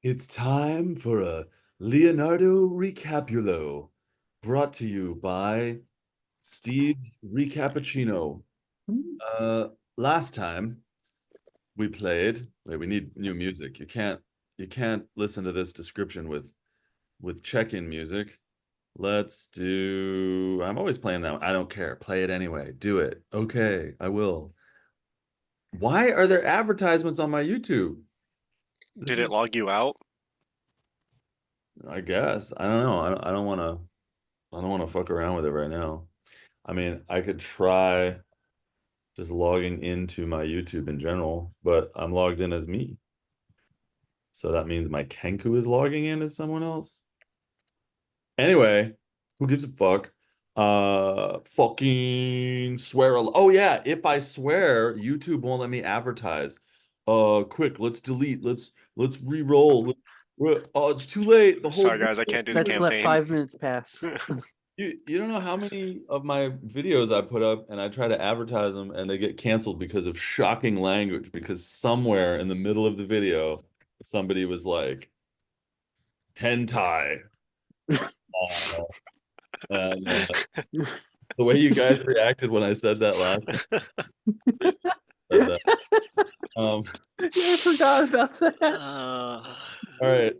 It's time for a Leonardo Recapulo, brought to you by Steve Recappuccino. Uh, Last time we played, wait, we need new music. You can't listen to this description with check-in music. Let's do. I'm always playing that one. I don't care. Play it anyway. Do it. Okay, I will. Why are there advertisements on my YouTube? This Did it is, log you out? I guess. I don't know. I don't want to. I don't want to fuck around with it right now. I mean, I could try just logging into my YouTube in general, but I'm logged in as me. So that means my Kenku is logging in as someone else. Anyway, who gives a fuck? Fucking swear. Oh yeah, if I swear, YouTube won't let me advertise. Quick, let's delete. Let's re-roll. Oh, it's too late. The whole Sorry, guys, I can't do the Let's let campaign. 5 minutes pass. You don't know how many of my videos I put up and I try to advertise them and they get canceled because of shocking language because somewhere in the middle of the video somebody was like hentai. Uh, and the way you guys reacted when I said that last time, said that. Um, Yeah, I forgot about that. all right.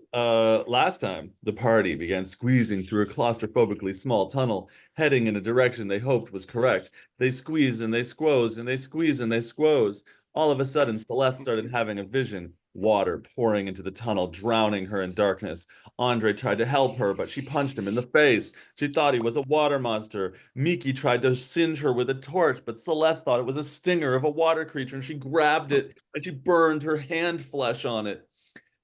Last time, the party began squeezing through a claustrophobically small tunnel, heading in a direction they hoped was correct. They squeezed and they squoze and they squeezed and they squoze. All of a sudden, Celeste started having a vision. Water pouring into the tunnel, drowning her in darkness. Andre tried to help her, but she punched him in the face. She thought he was a water monster. Miki tried to singe her with a torch, but Celeste thought it was a stinger of a water creature, and she grabbed it and she burned her hand flesh on it.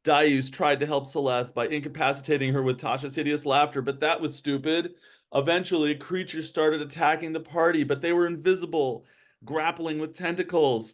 Darius tried to help Celeste by incapacitating her with Tasha's hideous laughter, but that was stupid. Eventually, creatures started attacking the party, but they were invisible, grappling with tentacles.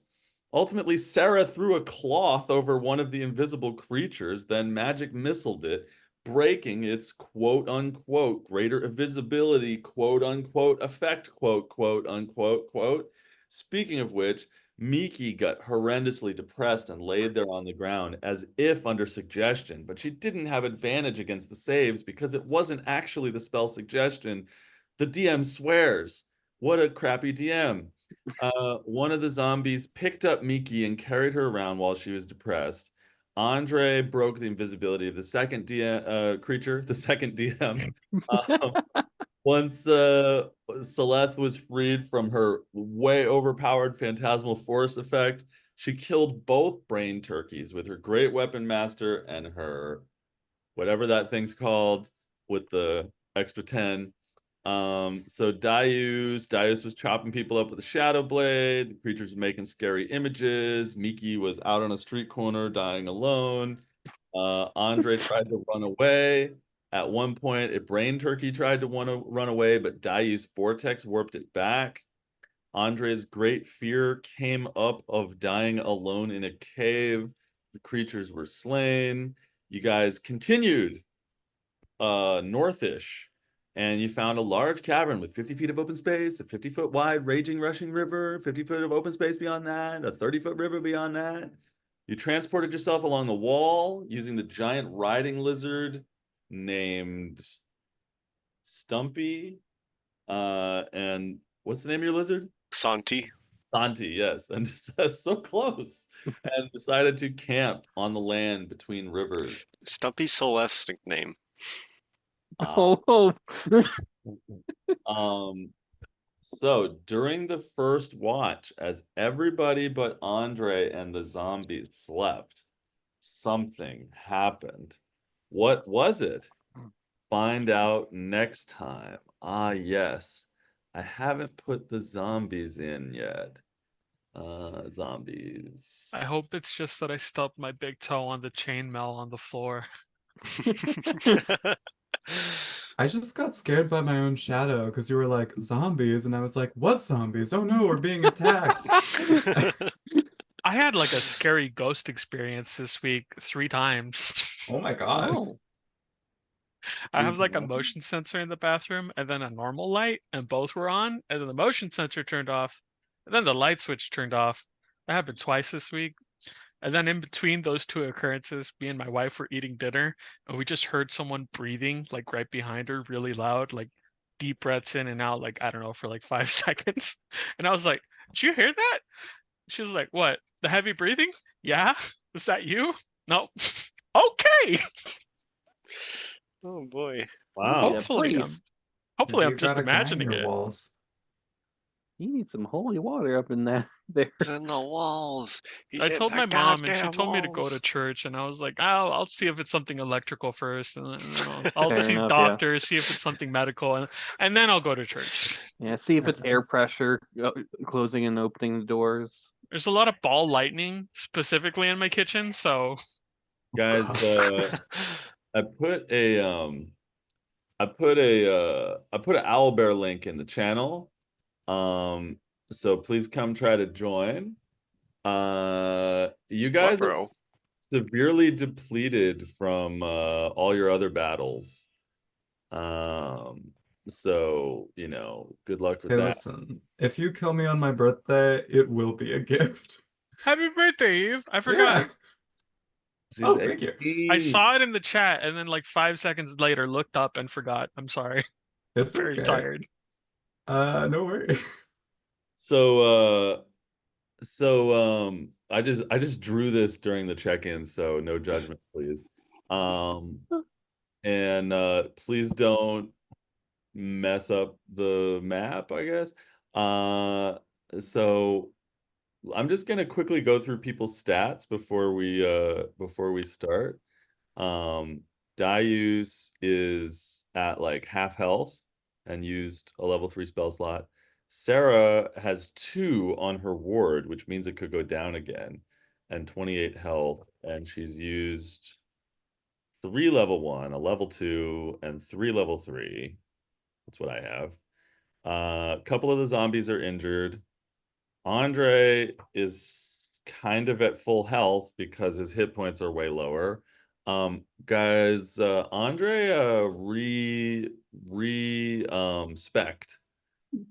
Ultimately, Sarah threw a cloth over one of the invisible creatures, then magic missiled it, breaking its quote unquote greater visibility, quote unquote effect, quote unquote quote. Speaking of which, Miki got horrendously depressed and laid there on the ground as if under suggestion, but she didn't have advantage against the saves because it wasn't actually the spell suggestion. The DM swears. What a crappy DM. One of the zombies picked up Miki and carried her around while she was depressed. Andre broke the invisibility of the second DM creature, the second DM. Um, once Celeste was freed from her way overpowered phantasmal force effect, she killed both brain turkeys with her great weapon master and her whatever that thing's called with the extra 10. So Darius was chopping people up with a shadow blade. The creatures were making scary images. Miki was out on a street corner dying alone. Andre tried to run away. At one point, a brain turkey tried to want to run away, but Darius vortex warped it back. Andre's great fear came up of dying alone in a cave. The creatures were slain. You guys continued northish, and you found a large cavern with 50 feet of open space, a 50-foot wide raging rushing river, 50 foot of open space beyond that, a 30-foot river beyond that. You transported yourself along the wall using the giant riding lizard named Stumpy. And what's the name of your lizard? Santi. Santi, yes, and so close, and decided to camp on the land between rivers. Stumpy Celeste's nickname. Uh, Oh, oh. um, So during the first watch, as everybody but Andre and the zombies slept, something happened. What was it? Find out next time. Ah, yes. I haven't put the zombies in yet. I Zombies. hope it's just that I stubbed my big toe on the chainmail on the floor. I just got scared by my own shadow because you were like zombies, and I was like, what zombies? Oh no, we're being attacked. I had like a scary ghost experience this week 3 times. Oh my God. Oh. I have like a motion sensor in the bathroom and then a normal light, and both were on, and then the motion sensor turned off, and then the light switch turned off. That happened twice this week. And then in between those two occurrences, me and my wife were eating dinner, and we just heard someone breathing like right behind her, really loud, like deep breaths in and out, like I don't know, for like 5 seconds. And I was like, "Did you hear that?" She was like, "What? The heavy breathing? Yeah. Was that you? No." Okay. Oh boy. Wow. Need a Hopefully, priest. hopefully You I'm just got a guy in imagining your it. walls. You need some holy water up in that there. He's in the walls. He's I in told the my mom, and she goddamn told me to go to walls. church, and I was like, I'll see if it's something electrical first, and then I'll Fair see enough, yeah. doctors, see if it's something medical, and then I'll go to church. Yeah, see if it's air pressure closing and opening the doors. There's a lot of ball lightning specifically in my kitchen, so Guys, I put a I put an owlbear link in the channel. So please come try to join. You guys are bro. severely depleted from all your other battles. So, you know, good luck with Hey, that. listen, if you kill me on my birthday, it will be a gift. happy birthday, Eve! I forgot. Yeah. She's Oh, thank you. 18. I saw it in the chat, and then like 5 seconds later, looked up and forgot. I'm sorry. It's Very okay. tired. No worries. So I just drew this during the check-in, so no judgment, please. And please don't mess up the map, I guess. So I'm just gonna quickly go through people's stats before we start. Darius is at like half health and used a level 3 spell slot. Sarah has 2 on her ward, which means it could go down again, and 28 health, and she's used 3 level 1, a level 2, and 3 level 3. That's what I have. A couple of the zombies are injured. Andre is kind of at full health because his hit points are way lower. Guys, Andre spec'd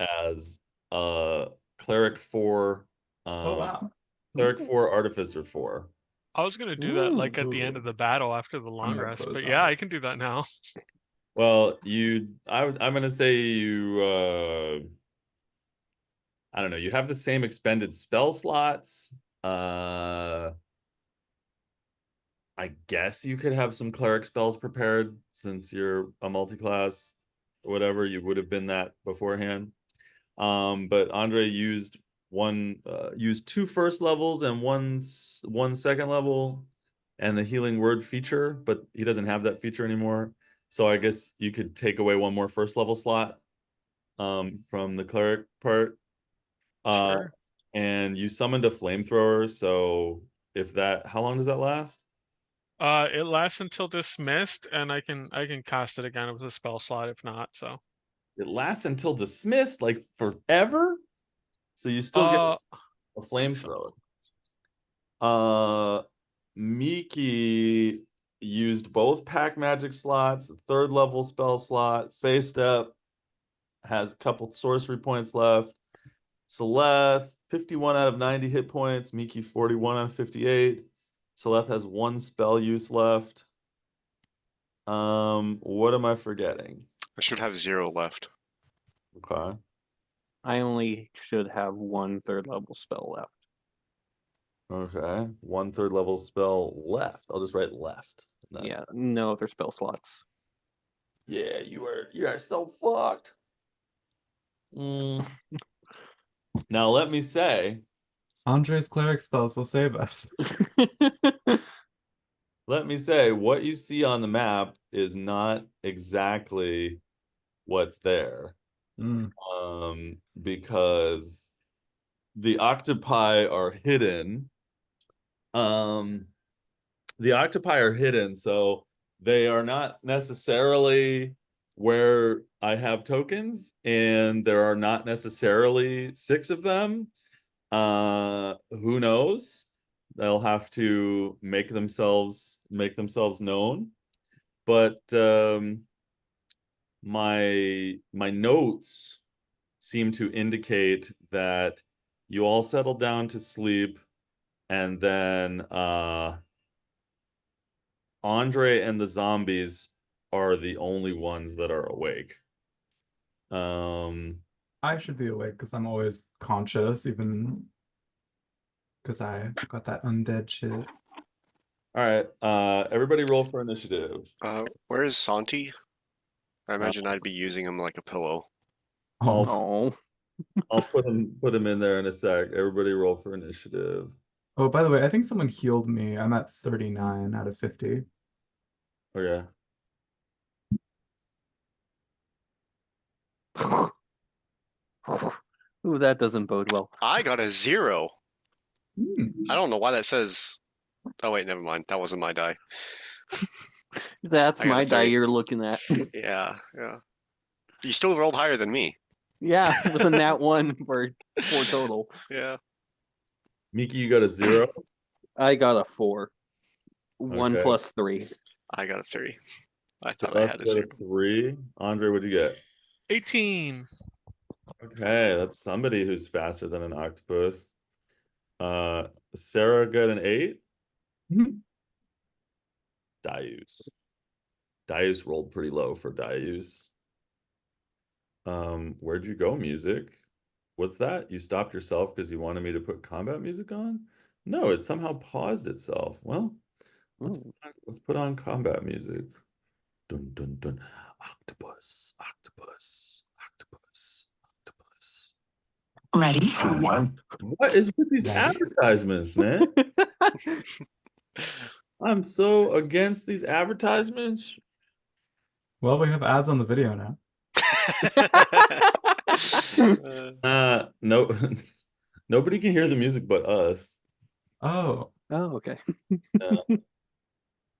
as cleric 4, Oh, wow. cleric Ooh. 4, artificer 4. I was gonna do that like at the end Ooh. of the battle after the long gonna rest, close but that yeah, up. I can do that now. Well, I'm gonna say you I don't know, you have the same expended spell slots. I guess you could have some cleric spells prepared since you're a multi-class, whatever, you would have been that beforehand. But Andre used used 2 first levels and one second level and the healing word feature, but he doesn't have that feature anymore. So I guess you could take away 1 more first level slot from the cleric part. Sure. And you summoned a flamethrower, so how long does that last? It lasts until dismissed, and I can cast it again with a spell slot if not. So It lasts until dismissed, like forever. So you still get uh a flamethrower. Miki used both pack magic slots, 3rd level spell slot, face step, has a couple sorcery points left. Celeste, 51 out of 90 hit points. Miki, 41 out of 58. Celeste has 1 spell use left. What am I forgetting? I should have 0 left. Okay. I only should have 1 third level spell left. Okay. 1 3rd level spell left. I'll just write left. Yeah, no other spell slots. Yeah, you are so fucked. Now let me say, Andre's cleric spells will save us. what you see on the map is not exactly what's there. Mm. Because the octopi are hidden. The octopi are hidden, so they are not necessarily where I have tokens, and there are not necessarily 6 of them. Who knows? They'll have to make themselves known. But my notes seem to indicate that you all settled down to sleep And then Andre and the zombies are the only ones that are awake. I should be awake because I'm always conscious, even because I got that undead shit. All right. Everybody roll for initiative. Where is Santi? I imagine I'd be using him like a pillow. Oh. Oh, I'll put him in there in a sec. Everybody roll for initiative. Oh, by the way, I think someone healed me. I'm at 39 out of 50. Okay. ooh, that doesn't bode well. I got a 0. Hmm. I don't know why that says. Oh wait, never mind. That wasn't my die. That's I got a my die 3. you're looking at. Yeah, yeah. You still rolled higher than me. Yeah, with a nat 1 for 4 total. Yeah. Miki, you got a 0? I got a 4. 1 Okay. plus 3. I got a 3. I So thought I that's had a got 0. a 3. Andre, what'd you get? 18. Okay, that's somebody who's faster than an octopus. Sarah got an 8. Mhm. Darius. Darius rolled pretty low for Darius. Where'd you go, music? What's that? You stopped yourself because you wanted me to put combat music on? No, it somehow paused itself. Well, let's put on combat music. Dun dun dun. Octopus, octopus, octopus, octopus. Ready for one. What is with these Ready? advertisements, man? I'm so against these advertisements. Well, we have ads on the video now. No, nobody can hear the music but us. Oh, Oh, okay.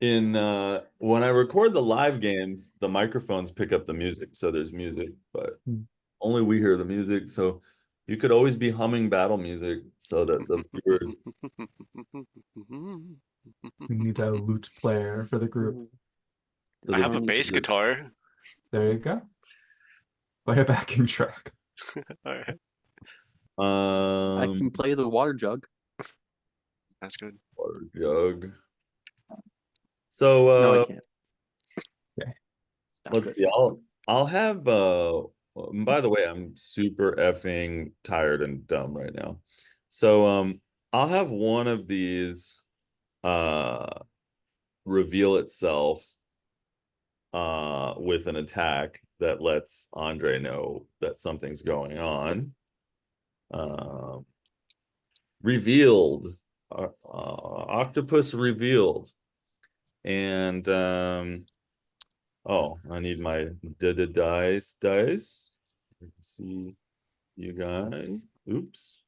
When I record the live games, the microphones pick up the music, so there's music, but only we hear the music. So you could always be humming battle music so that the viewers. we need a lute player for the group. I have a bass guitar. There you go. Play a backing track. All right, I can play the water jug. that's good. Water jug. So No, I can't. Okay. Not let's good. see. I'll have by the way, I'm super effing tired and dumb right now. So I'll have one of these reveal itself with an attack that lets Andre know that something's going on. Revealed. Octopus revealed. And oh, I need my dice. Let's see you guys. Oops.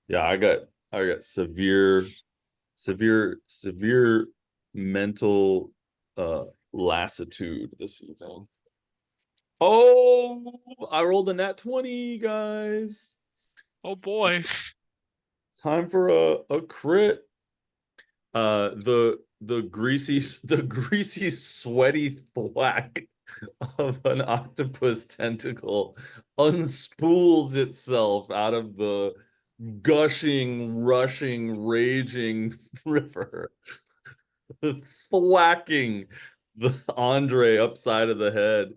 Yeah, I got severe mental lassitude this evening. Oh, I rolled a nat 20, guys. Oh boy. Time for a crit. The greasy sweaty thwack of an octopus tentacle unspools itself out of the gushing, rushing, raging river, thwacking the Andre upside of the head.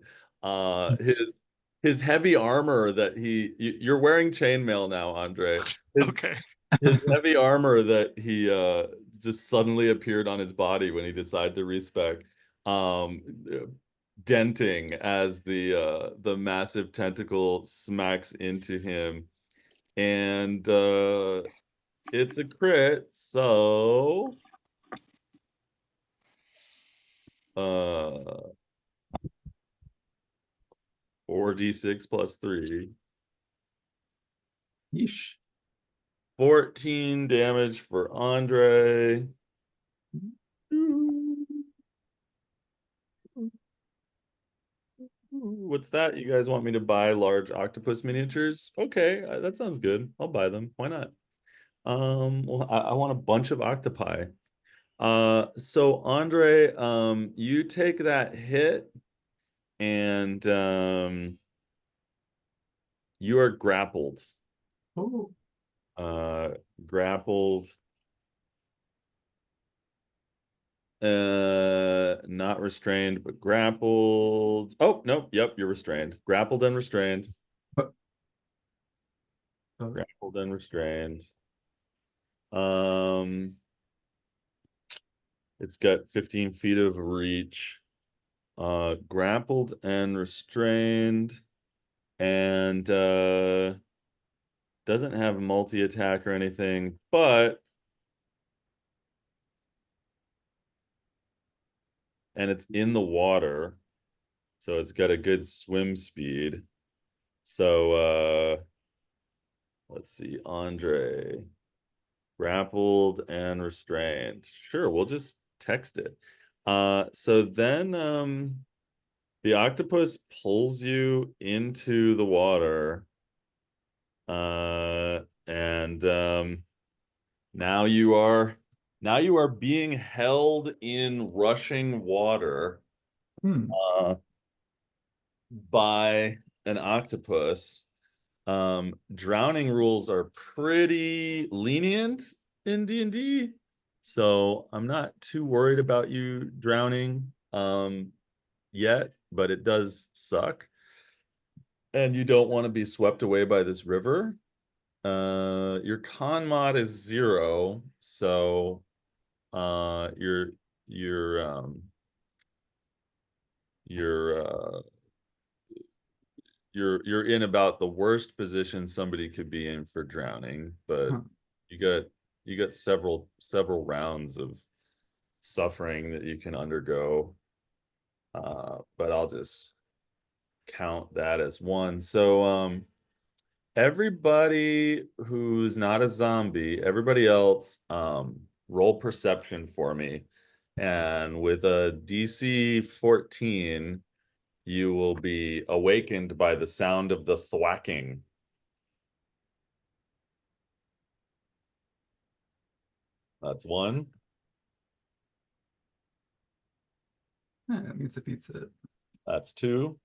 His heavy armor that you're wearing chainmail now, Andre. Okay. His heavy armor that he just suddenly appeared on his body when he decided to respec, denting as the massive tentacle smacks into him, and it's a crit. So 4d6 plus 3. Yeesh. 14 damage for Andre. What's that? You guys want me to buy large octopus miniatures? Okay, that sounds good. I'll buy them. Why not? Well, I want a bunch of octopi. So Andre, you take that hit and you are grappled. Oh. grappled. Not restrained, but grappled. Oh, no, yep, you're restrained. Grappled and restrained. Oh. Grappled and restrained. It's got 15 feet of reach. Grappled and restrained. And doesn't have multi-attack or anything, but and it's in the water, so it's got a good swim speed. So let's see, Andre, grappled and restrained. Sure, we'll just text it. So then the octopus pulls you into the water. And now you are being held in rushing water by an octopus. Drowning rules are pretty lenient in D&D, so I'm not too worried about you drowning yet, but it does suck. And you don't want to be swept away by this river. Your con mod is 0, so you're in about the worst position somebody could be in for drowning, but you got several rounds of suffering that you can undergo. But I'll just count that as 1. So everybody who's not a zombie, everybody else, roll perception for me. And with a DC 14, you will be awakened by the sound of the thwacking. That's 1. That means it beats it. That's 2.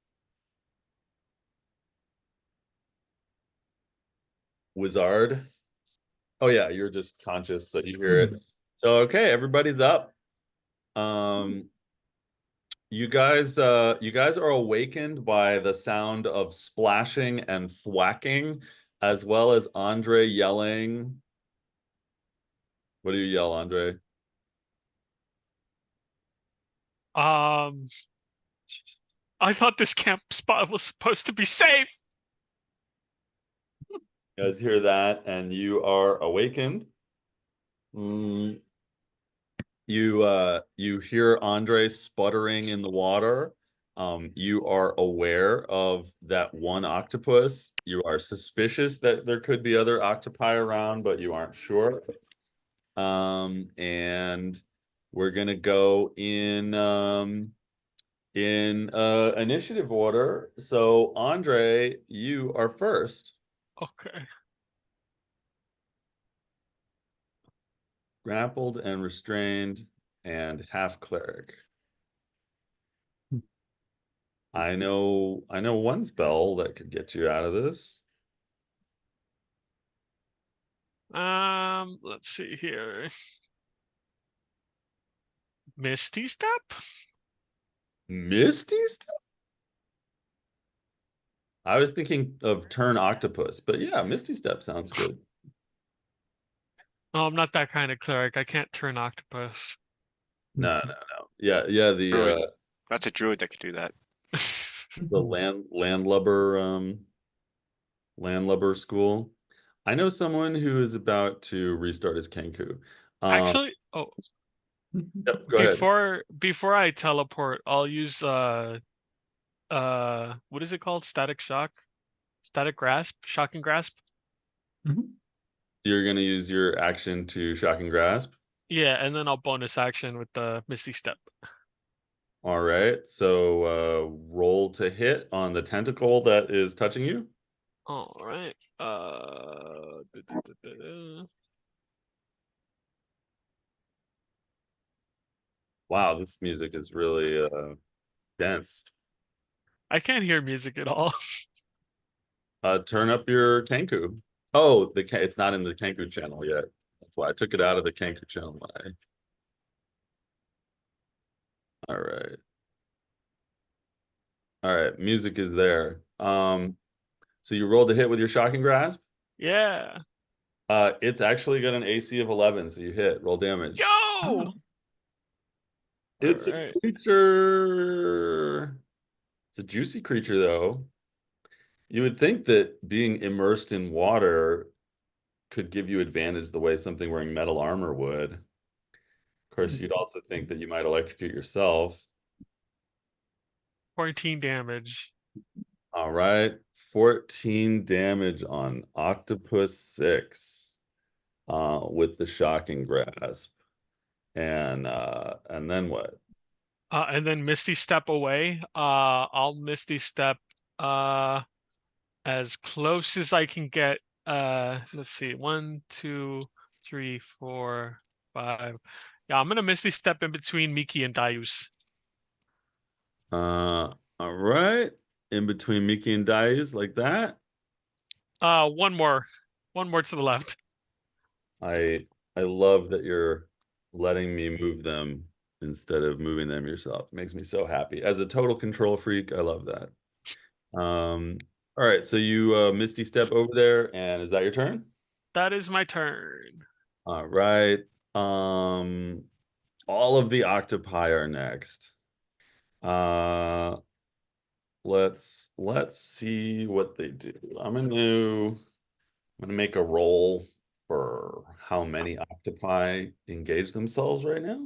Wizard. Oh yeah, you're just conscious, so you hear it. So okay, everybody's up. You guys are awakened by the sound of splashing and thwacking, as well as Andre yelling. What do you yell, Andre? I thought this camp spot was supposed to be safe. You guys hear that, and you are awakened. You hear Andre sputtering in the water. You are aware of that one octopus. You are suspicious that there could be other octopi around, but you aren't sure. And we're gonna go in initiative order. So Andre, you are first. Okay. Grappled and restrained and half cleric. I know one spell that could get you out of this. Let's see here. Misty Step? Misty Step? I was thinking of turn octopus, but yeah, Misty Step sounds good. Oh, I'm not that kind of cleric. I can't turn octopus. No. Yeah, the Druid. That's a druid that could do that. the landlubber school. I know someone who is about to restart his Kenku. Actually, Yep, go ahead. before I teleport, I'll use what is it called? Static shock? Static grasp? Shocking grasp? You're gonna use your action to shock and grasp. Yeah, and then I'll bonus action with the Misty Step. All right, so roll to hit on the tentacle that is touching you. All right. Wow, this music is really dense. I can't hear music at all. Turn up your Kenku. Oh, it's not in the Kenku channel yet. That's why I took it out of the Kenku channel. All right. All right, music is there. So you rolled a hit with your shocking grasp? Yeah. It's actually got an AC of 11, so you hit. Roll damage. Yo! It's a Alright. creature. It's a juicy creature, though. You would think that being immersed in water could give you advantage the way something wearing metal armor would. Of course, you'd also think that you might electrocute yourself. 14 damage. All right, 14 damage on Octopus 6 with the shocking grasp. And then what? And then Misty Step away. I'll Misty Step as close as I can get. Let's see. 1, 2, 3, 4, 5. Yeah, I'm gonna Misty Step in between Miki and Darius. All right. In between Mickey and Darius, like that. One more to the left. I love that you're letting me move them instead of moving them yourself. It makes me so happy. As a total control freak, I love that. All right, so you Misty Step over there, and is that your turn? That is my turn. All right. All of the octopi are next. Let's see what they do. I'm gonna make a roll for how many octopi engage themselves right now.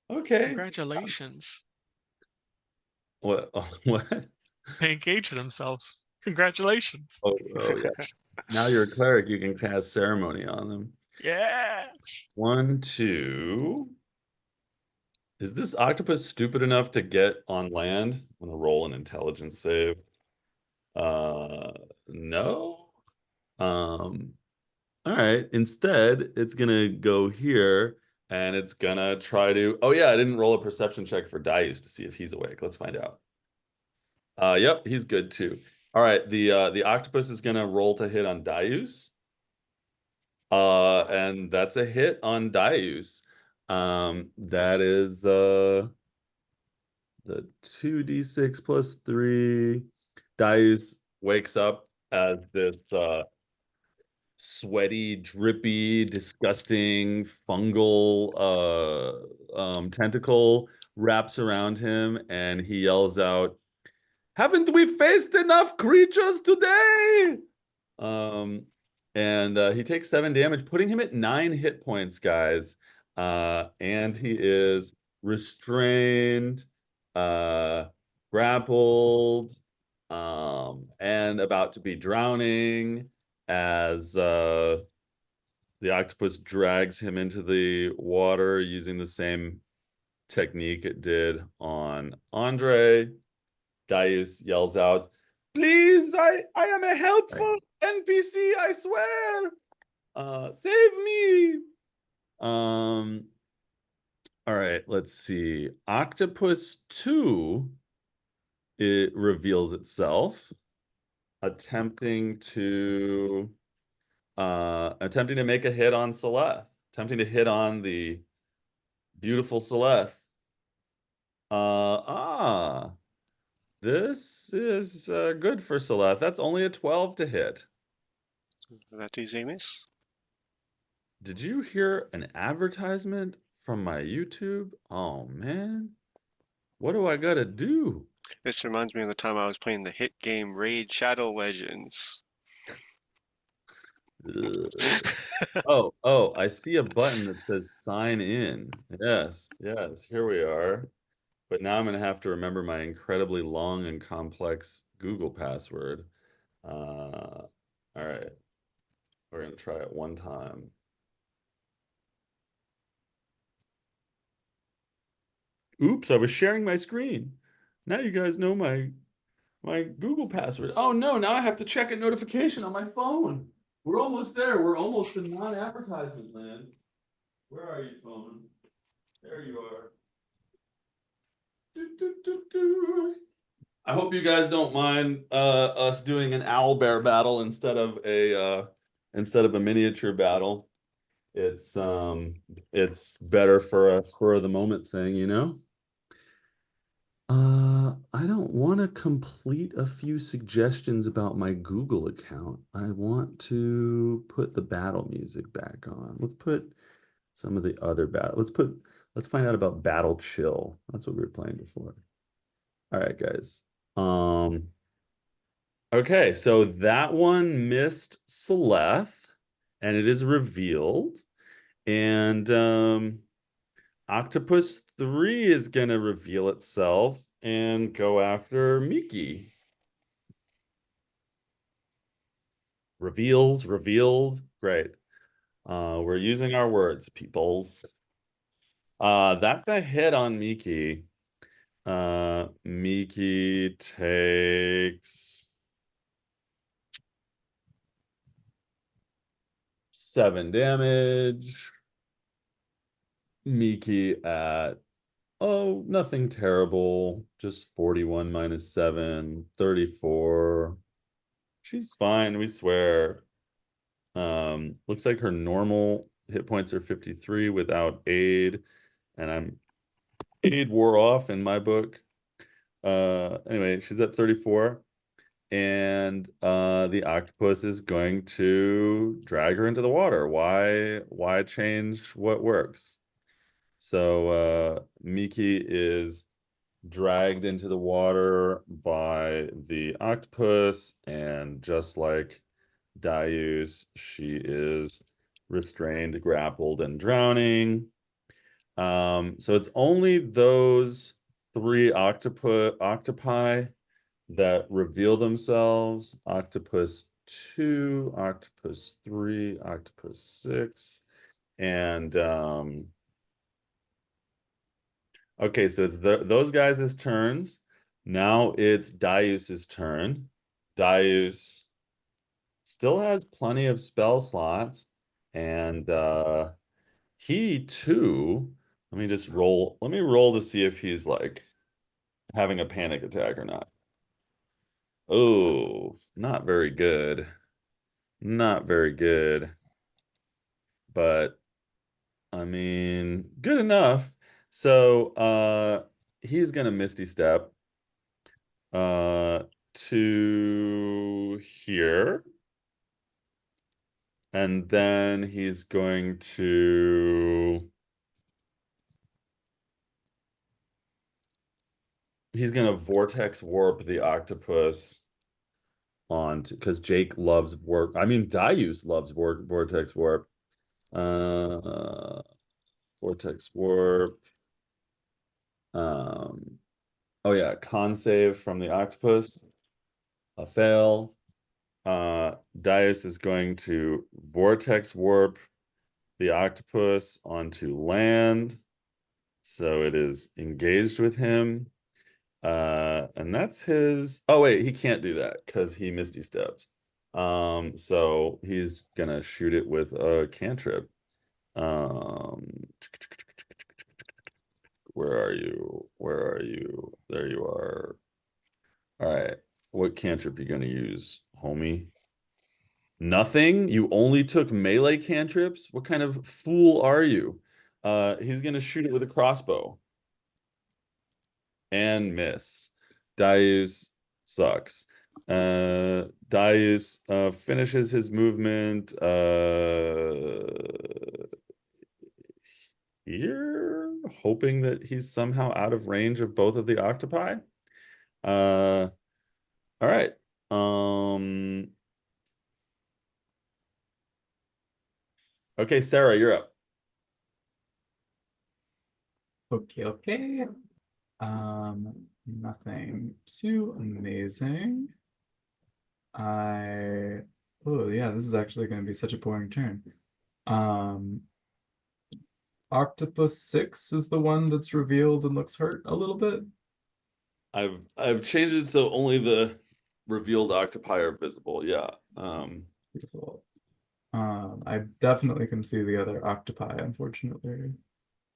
Okay. Congratulations. What? What? They engage themselves. Congratulations. Oh, yeah. Now you're a cleric. You can cast ceremony on them. Yeah. 1, 2. Is this octopus stupid enough to get on land? I'm gonna roll an intelligence save. No. All right. Instead, it's gonna go here and it's gonna try to. Oh yeah, I didn't roll a perception check for Darius to see if he's awake. Let's find out. Yep, he's good too. All right, the octopus is gonna roll to hit on Darius. And that's a hit on Darius. That is the 2d6 plus 3. Darius wakes up as this sweaty, drippy, disgusting fungal tentacle wraps around him, and he yells out, "Haven't we faced enough creatures today?" And he takes 7 damage, putting him at 9 hit points, guys. And he is restrained, grappled, and about to be drowning as the octopus drags him into the water using the same technique it did on Andre. Darius yells out, "Please, I am a helpful NPC, I swear. Save me." All right, let's see. Octopus 2, it reveals itself, attempting to make a hit on Celeste, attempting to hit on the beautiful Celeste. This is good for Celeste. That's only a 12 to hit. That is a miss. Did you hear an advertisement from my YouTube? Oh man, what do I gotta do? This reminds me of the time I was playing the hit game Raid Shadow Legends. Oh, I see a button that says sign in. Yes, here we are. But now I'm gonna have to remember my incredibly long and complex Google password. All right, we're gonna try it one time. Oops, I was sharing my screen. Now you guys know my Google password. Oh no, now I have to check a notification on my phone. We're almost there. We're almost in non-advertisement land. Where are you, phone? There you are. I hope you guys don't mind us doing an owl bear battle instead of a miniature battle. It's better for a spur of the moment thing, you know? I don't want to complete a few suggestions about my Google account. I want to put the battle music back on. Let's put some of the other battle. Let's find out about Battle Chill. That's what we were playing before. All right, guys. Okay, so that one missed Celeste, and it is revealed. And Octopus 3 is gonna reveal itself and go after Miki. Revealed. Great. We're using our words, peoples. That's a hit on Miki. Miki takes 7 damage. Miki at, oh, nothing terrible. Just 41 minus 7, 34. She's fine, we swear. Looks like her normal hit points are 53 without aid, and aid wore off in my book. Anyway, she's at 34, and the octopus is going to drag her into the water. Why change what works? So Miki is dragged into the water by the octopus, and just like Darius, she is restrained, grappled, and drowning. So it's only those 3 octopi that reveal themselves. Octopus 2, Octopus 3, Octopus 6, and okay, so it's those guys' turns. Now it's Darius's turn. Darius still has plenty of spell slots, and he too, let me roll to see if he's like having a panic attack or not. Oh, not very good. Not very good. But I mean, good enough. So he's gonna Misty Step to here. And then he's going to vortex warp the octopus onto, because Jake loves warp. I mean, Darius loves vortex warp. Vortex warp. Oh yeah, con save from the octopus. A fail. Darius is going to vortex warp the octopus onto land. So it is engaged with him. And that's his. Oh wait, he can't do that because he Misty Steps. So he's gonna shoot it with a cantrip. Where are you? Where are you? There you are. All right. What cantrip you gonna use, homie? Nothing? You only took melee cantrips? What kind of fool are you? He's gonna shoot it with a crossbow. And miss. Darius sucks. Darius finishes his movement here, hoping that he's somehow out of range of both of the octopi. All right. Okay, Sarah, you're up. Okay. Nothing too amazing. Oh yeah, this is actually going to be such a boring turn. Octopus 6 is the one that's revealed and looks hurt a little bit. I've changed it so only the revealed octopi are visible. Yeah. Beautiful. I definitely can see the other octopi, unfortunately.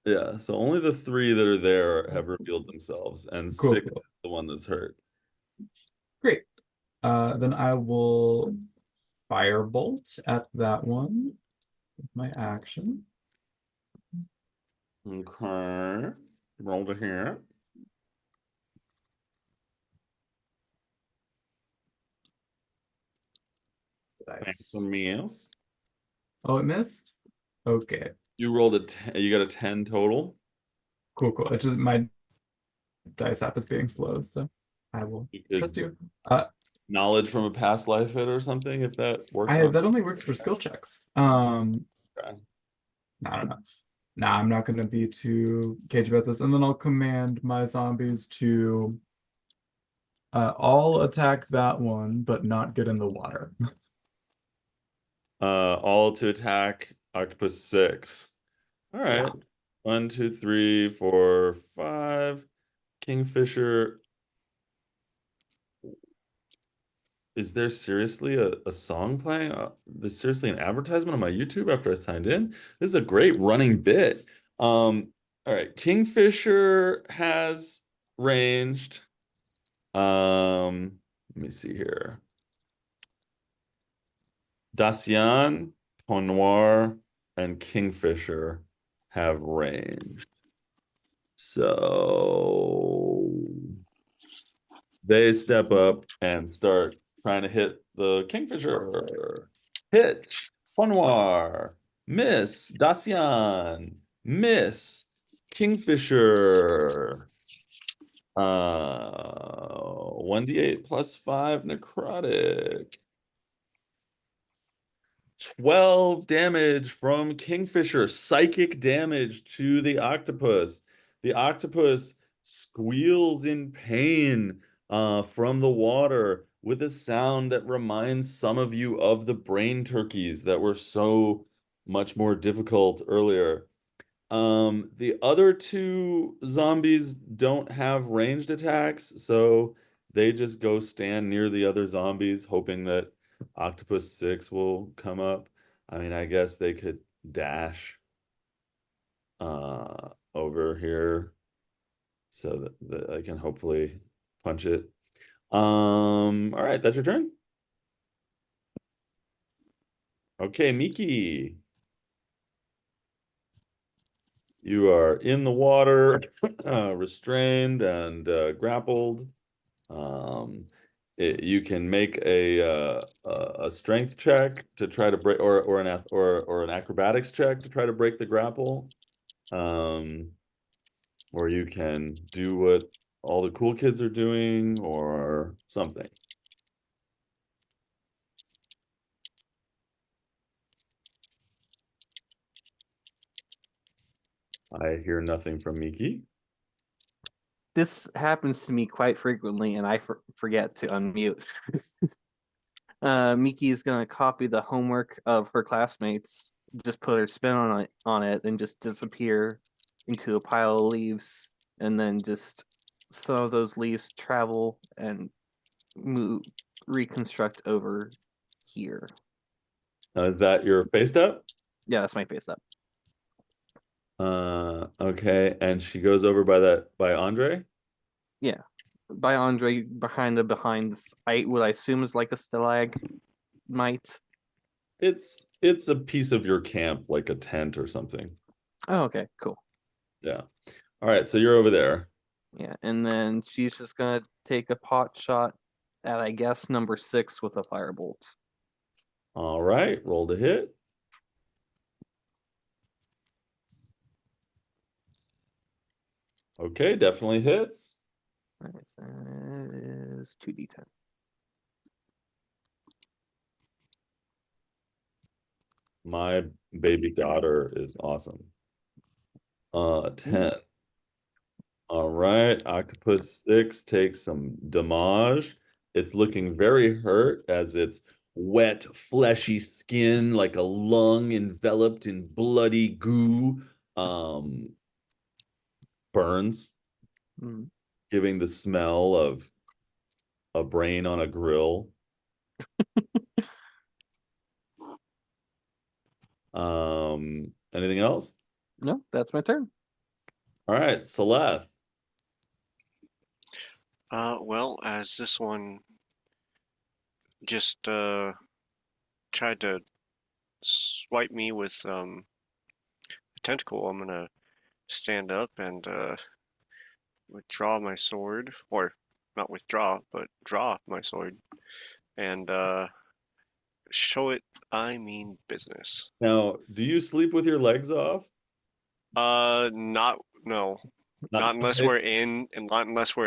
Yeah, so only the 3 that are there have revealed themselves, and Cool, 6 cool. is the one that's hurt. Great. Then I will firebolt at that one with my action. Okay. Roll to here. Thanks for meals. Oh, it missed? Okay. You rolled a 10, you got a 10 total. Cool. It's just my dice app is being slow, so I will You could trust you. knowledge from a past life hit or something if that works. That only works for skill checks. Okay. I don't know. Nah, I'm not gonna be too cagey about this. And then I'll command my zombies to all attack that one, but not get in the water. All to attack Octopus 6. All right. Yeah. 1, 2, 3, 4, 5. Kingfisher. Is there seriously a song playing? There's seriously an advertisement on my YouTube after I signed in? This is a great running bit. All right. Kingfisher has ranged. Let me see here. Dacian, Point Noir, and Kingfisher have ranged. So they step up and start trying to hit the Kingfisher. Hit. Point Noir. Miss. Dacian. Miss. Kingfisher. 1d8 plus 5 necrotic. 12 damage from Kingfisher. Psychic damage to the octopus. The octopus squeals in pain from the water with a sound that reminds some of you of the brain turkeys that were so much more difficult earlier. The other two zombies don't have ranged attacks, so they just go stand near the other zombies, hoping that Octopus 6 will come up. I mean, I guess they could dash over here so that I can hopefully punch it. All right, that's your turn. Okay, Miki. You are in the water, restrained and grappled. You can make a strength check to try to break, or an acrobatics check to try to break the grapple. Or you can do what all the cool kids are doing, or something. I hear nothing from Miki. This happens to me quite frequently, and I forget to unmute. Miki is gonna copy the homework of her classmates, just put her spin on it, and just disappear into a pile of leaves, and then just some of those leaves travel and reconstruct over here. Is that your face step? Yeah, that's my face up. Okay, and she goes over by Andre. Yeah, by Andre behind this. What I assume is like a stalagmite. It's a piece of your camp, like a tent or something. Oh, okay, cool. Yeah. All right, so you're over there. Yeah, and then she's just gonna take a pot shot at, I guess, number 6 with a firebolt. All right, roll to hit. Okay, definitely hits. Alright, so that is 2d10. My baby daughter is awesome. 10. All right, Octopus 6 takes some damage. It's looking very hurt as its wet, fleshy skin, like a lung enveloped in bloody goo, burns, Mm. giving the smell of a brain on a grill. Anything else? No, that's my turn. All right, Celeste. Well, as this one just tried to swipe me with a tentacle, I'm gonna stand up and withdraw my sword, or not withdraw, but draw my sword, and show it I mean business. Now, do you sleep with your legs off? Not no, Not not unless we're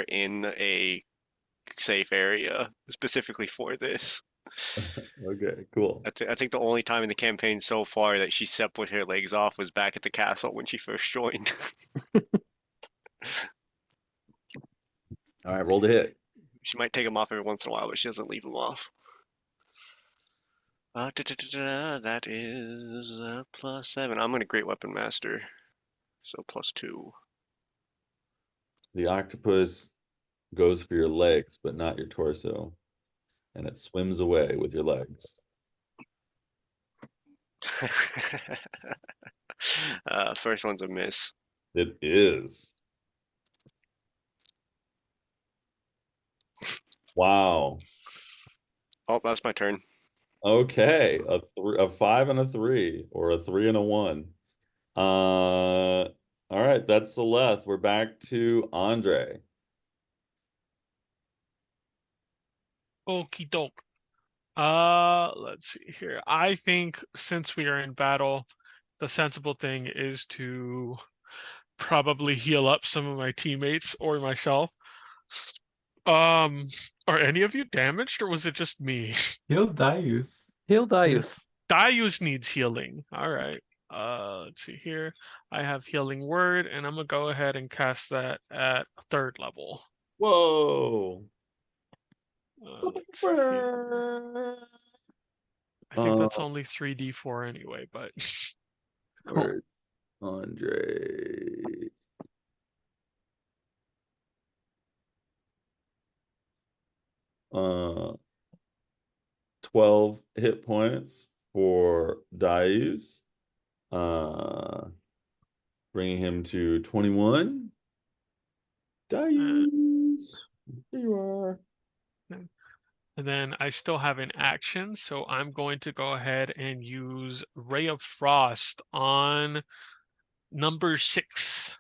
in a safe area specifically for this. Okay, cool. I think the only time in the campaign so far that she slept with her legs off was back at the castle when she first joined. All right, roll to hit. She might take them off every once in a while, but she doesn't leave them off. That is +7. I'm gonna Great Weapon Master, so +2. The octopus goes for your legs, but not your torso, and it swims away with your legs. First one's a miss. It is. Wow. Oh, that's my turn. Okay, a 5 and a 3, or a 3 and a 1. All right, that's Celeste. We're back to Andre. Okie doke. Let's see here. I think since we are in battle, the sensible thing is to probably heal up some of my teammates or myself. Are any of you damaged, or was it just me? Heal Dice. Heal Dice. Darius needs healing. All right. Let's see here. I have healing word, and I'm gonna go ahead and cast that at 3rd level. Whoa. Let's see here. I think that's only 3d4 anyway, but Where's Andre? Uh, 12 hit points for Darius. Bringing him to 21. Darius, there you are. and then I still have an action, so I'm going to go ahead and use Ray of Frost on number 6.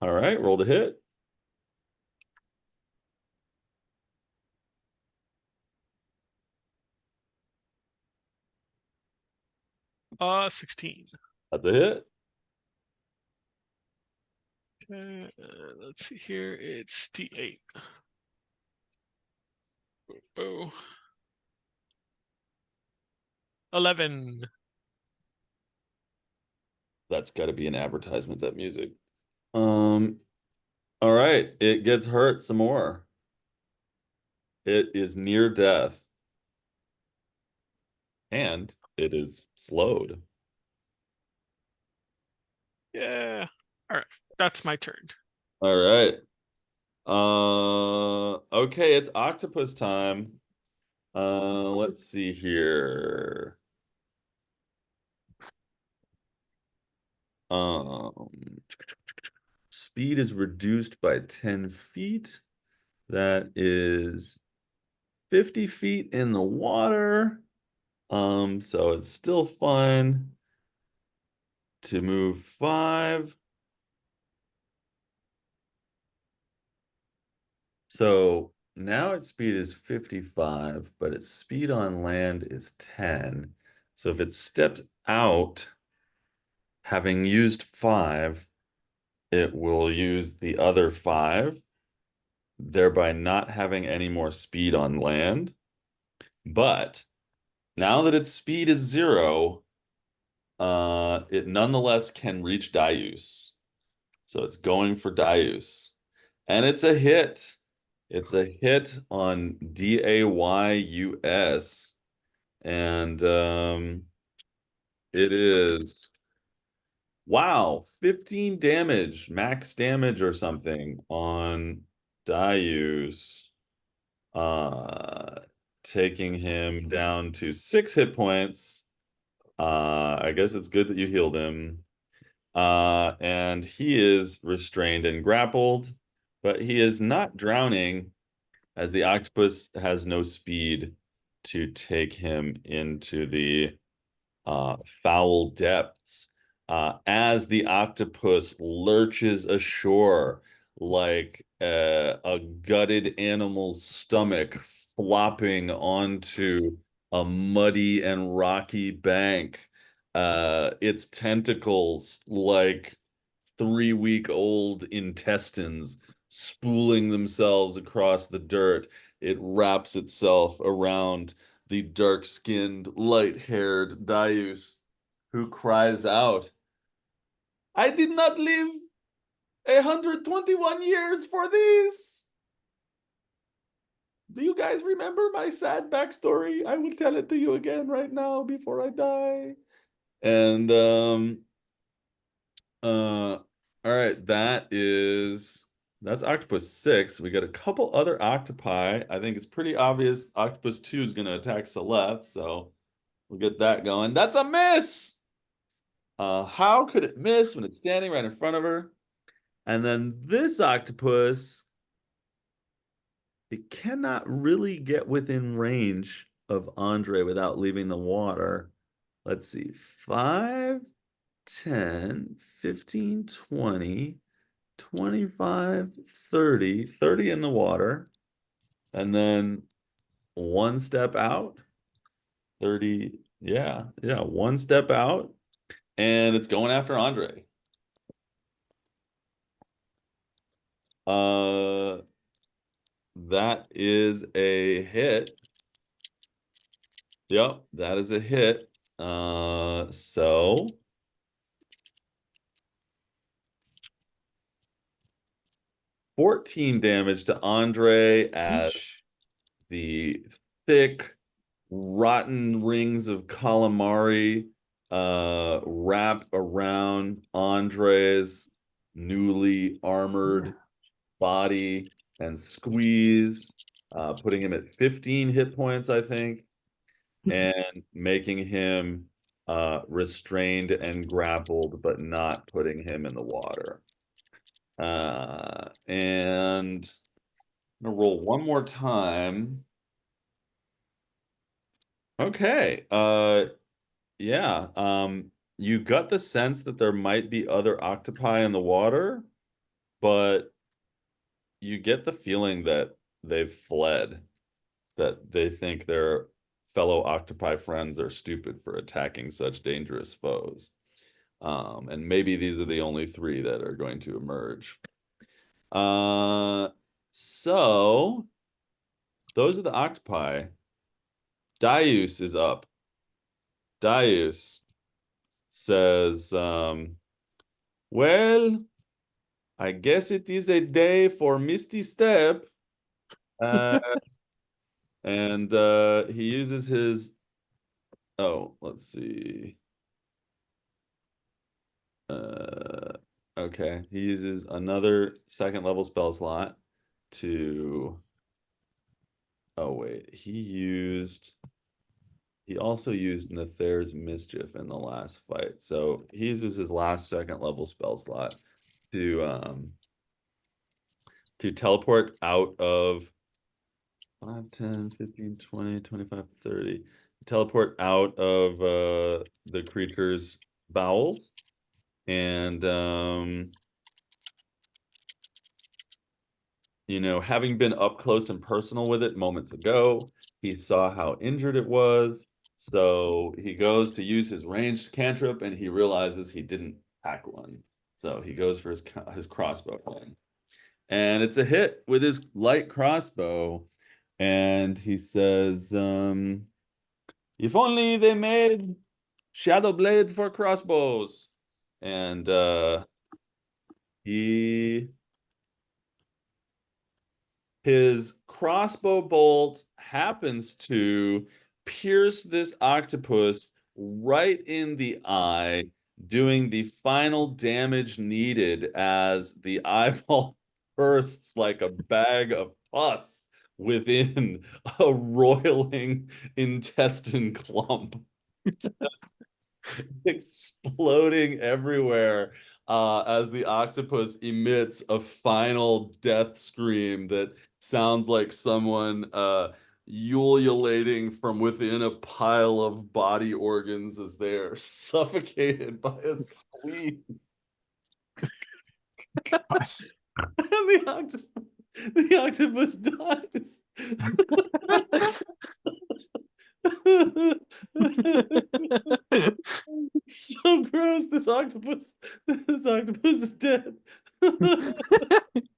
All right, roll the hit. $16. At the hit. Okay, let's see here. It's D8. Oh. 11. That's got to be an advertisement, that music. All right, it gets hurt some more. It is near death. And it is slowed. Yeah. All right. That's my turn. All right. Okay, it's octopus time. Let's see here. Speed is reduced by 10 feet. That is 50 feet in the water. So it's still fun to move 5. So now its speed is 55, but its speed on land is 10. So if it steps out, having used 5, it will use the other 5, thereby not having any more speed on land. But now that its speed is 0, it nonetheless can reach Darius. So it's going for Darius. And it's a hit. It's a hit on Dayus. And it is, wow, 15 damage, max damage or something on Darius. Taking him down to 6 hit points. I guess it's good that you healed him. And he is restrained and grappled, but he is not drowning. as the octopus has no speed to take him into the foul depths. As the octopus lurches ashore like a gutted animal's stomach flopping onto a muddy and rocky bank, its tentacles like 3-week-old intestines spooling themselves across the dirt. It wraps itself around the dark-skinned, light-haired Darius, who cries out, "I did not live 121 years for this." Do you guys remember my sad backstory? I will tell it to you again right now before I die. And all right, that's Octopus 6. We got a couple other octopi. I think it's pretty obvious Octopus 2 is gonna attack Celeste, so we'll get that going. That's a miss! How could it miss when it's standing right in front of her? And then this octopus, it cannot really get within range of Andre without leaving the water. Let's see, 5, 10, 15, 20, 25, 30, 30 in the water. And then one step out, 30, yeah, one step out. And it's going after Andre. That is a hit. Yep, that is a hit. So 14 damage to Andre as the thick, rotten rings of calamari wrap around Andre's newly armored body and squeeze, putting him at 15 hit points, I think, and making him restrained and grappled, but not putting him in the water. And I'm gonna roll one more time. Okay. Yeah. You got the sense that there might be other octopi in the water, but you get the feeling that they've fled, that they think their fellow octopi friends are stupid for attacking such dangerous foes. And maybe these are the only 3 that are going to emerge. So those are the octopi. Darius is up. Darius says, well, I guess it is a day for Misty Step. And he uses his, let's see. Okay, he uses another 2nd level spell slot to, oh wait, he also used Nether's Mischief in the last fight. So he uses his last 2nd level spell slot to teleport out of 5, 10, 15, 20, 25, 30. Teleport out of the creature's bowels. And having been up close and personal with it moments ago, he saw how injured it was. So he goes to use his ranged cantrip, and he realizes he didn't pack one. So he goes for his crossbow thing. And it's a hit with his light crossbow. And he says, if only they made Shadow Blade for crossbows. And his crossbow bolt happens to pierce this octopus right in the eye, doing the final damage needed as the eyeball bursts like a bag of pus within a roiling intestine clump. Just exploding everywhere as the octopus emits a final death scream that sounds like someone ululating from within a pile of body organs as they are suffocated by a spleen. Gosh. And the octopus dies. So gross. This octopus is dead.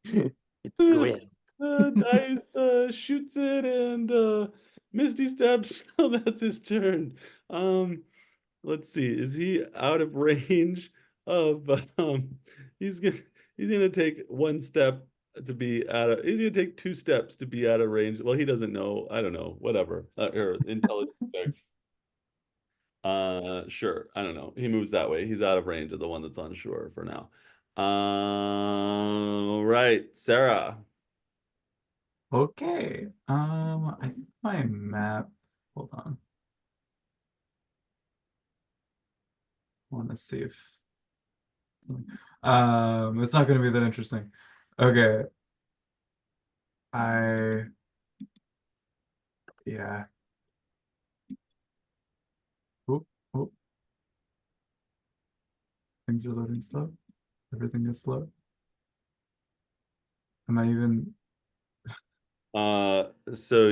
It's grim. Dice shoots it and Misty steps. So that's his turn. Let's see. Is he out of range of he's gonna take one step to be out of he's gonna take 2 steps to be out of range. Well, he doesn't know. I don't know. Whatever. Or intelligence check. Sure. I don't know. He moves that way. He's out of range of the one that's on shore for now. Right, Sarah. Okay. I think my map. Hold on. I want to see if. It's not going to be that interesting. Okay. Yeah. Oop, oop. Things are loading slow. Everything is slow. Am I even? So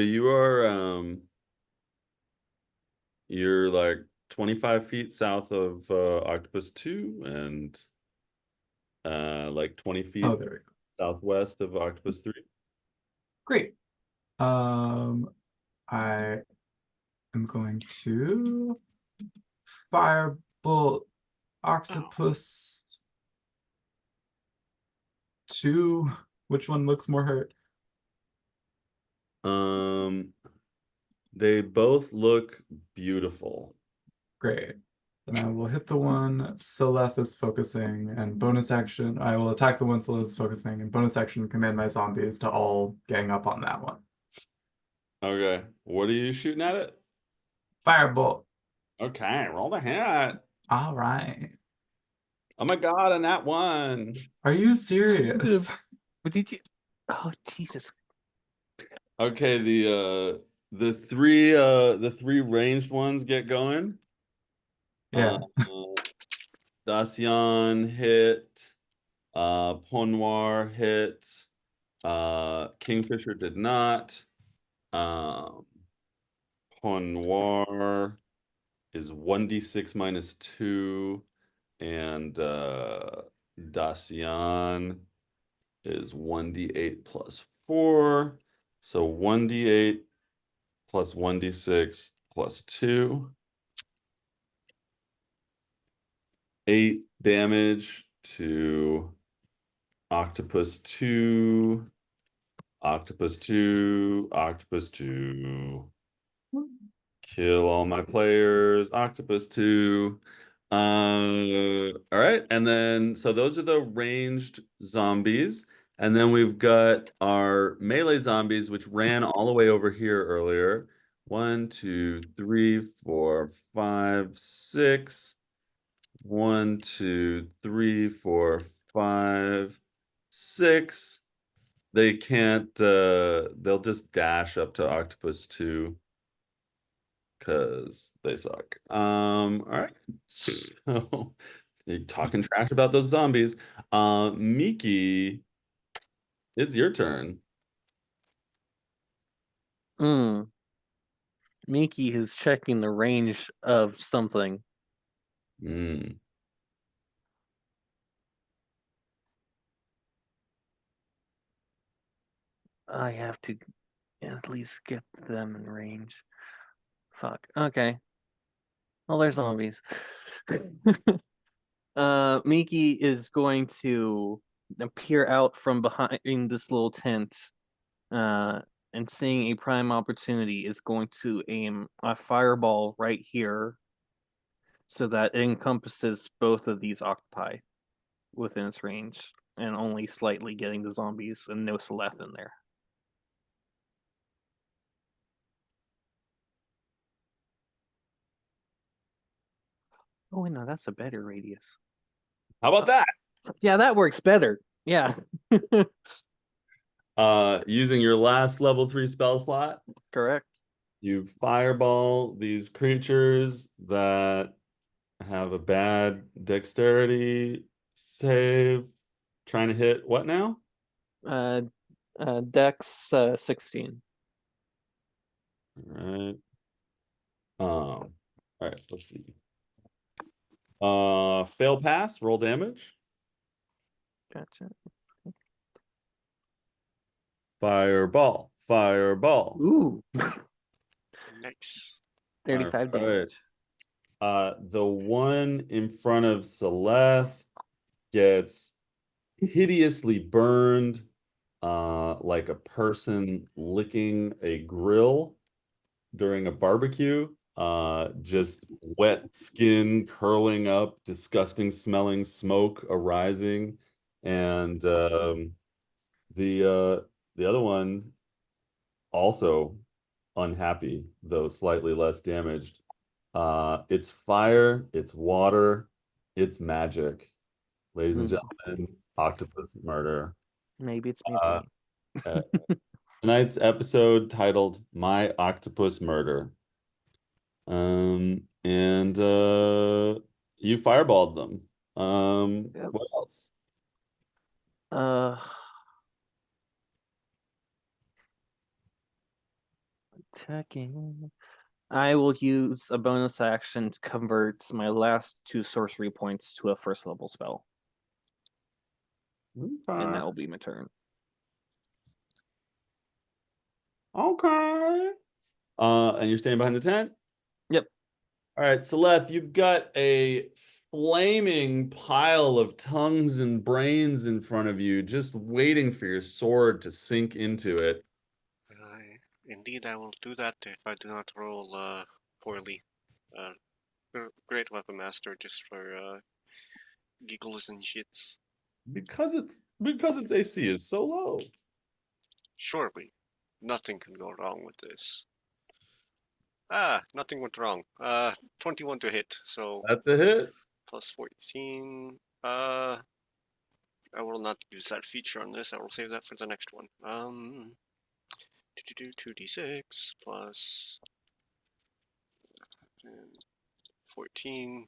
you're like 25 feet south of Octopus 2 and like 20 feet Oh, there we go. southwest of Octopus 3. Great. I am going to firebolt Octopus 2. Which one looks more hurt? They both look beautiful. Great. Then I will hit the one Celeth is focusing, and bonus action, I will attack the one Celeth is focusing, and bonus action command my zombies to all gang up on that one. Okay. What are you shooting at it? Firebolt. Okay, roll the hit. All right. Oh my god, and that one. Are you serious? But did you? Oh Jesus! Okay, the three ranged ones get going. Yeah. Dacian hit, Ponoir hit, Kingfisher did not. Ponoir is 1d6 minus 2, and Dacian is 1d8 plus 4. So 1d8 plus 1d6 plus 2. 8 damage to Octopus 2, Octopus 2, Octopus 2. Kill all my players, Octopus 2. All right, and then so those are the ranged zombies. And then we've got our melee zombies, which ran all the way over here earlier. 1, 2, 3, 4, 5, 6. 1, 2, 3, 4, 5, 6. They can't they'll just dash up to Octopus 2 because they suck. All right. So you're talking trash about those zombies. Miki, it's your turn. Miki is checking the range of something. Mm. I have to at least get them in range. Fuck. Okay. Well, they're zombies. Miki is going to peer out from behind this little tent, and seeing a prime opportunity is going to aim a fireball right here so that it encompasses both of these octopi within its range and only slightly getting the zombies and no Celeth in there. Oh, wait, no, that's a better radius. How about that? Yeah, that works better. Yeah. Using your last level 3 spell slot, Correct. you fireball these creatures that have a bad dexterity save. Trying to hit what now? Dex 16. All right, let's see. Fail pass, roll damage. Gotcha. Fireball, fireball. Ooh, Nice. 35 All right. damage. The one in front of Celeste gets hideously burned, like a person licking a grill during a barbecue. Just wet skin curling up, disgusting smelling smoke arising, and the other one also unhappy, though slightly less damaged. It's fire, it's water, it's magic. Ladies and gentlemen, octopus murder. Maybe it's me. Uh, Tonight's episode titled My Octopus Murder. And you fireballed them. Yep. What else? Attacking. I will use a bonus action to convert my last 2 sorcery points to a first level spell. And that will be my turn. Okay. And you're staying behind the tent? Yep. All right, Celeste, you've got a flaming pile of tongues and brains in front of you, just waiting for your sword to sink into it. Indeed, I will do that if I do not roll poorly. Great weapon master, just for giggles and shits. Because its AC is so low. Surely, nothing can go wrong with this. Nothing went wrong. 21 to hit, so That's a hit. plus 14. I will not use that feature on this. I will save that for the next one. 2d6 plus 14.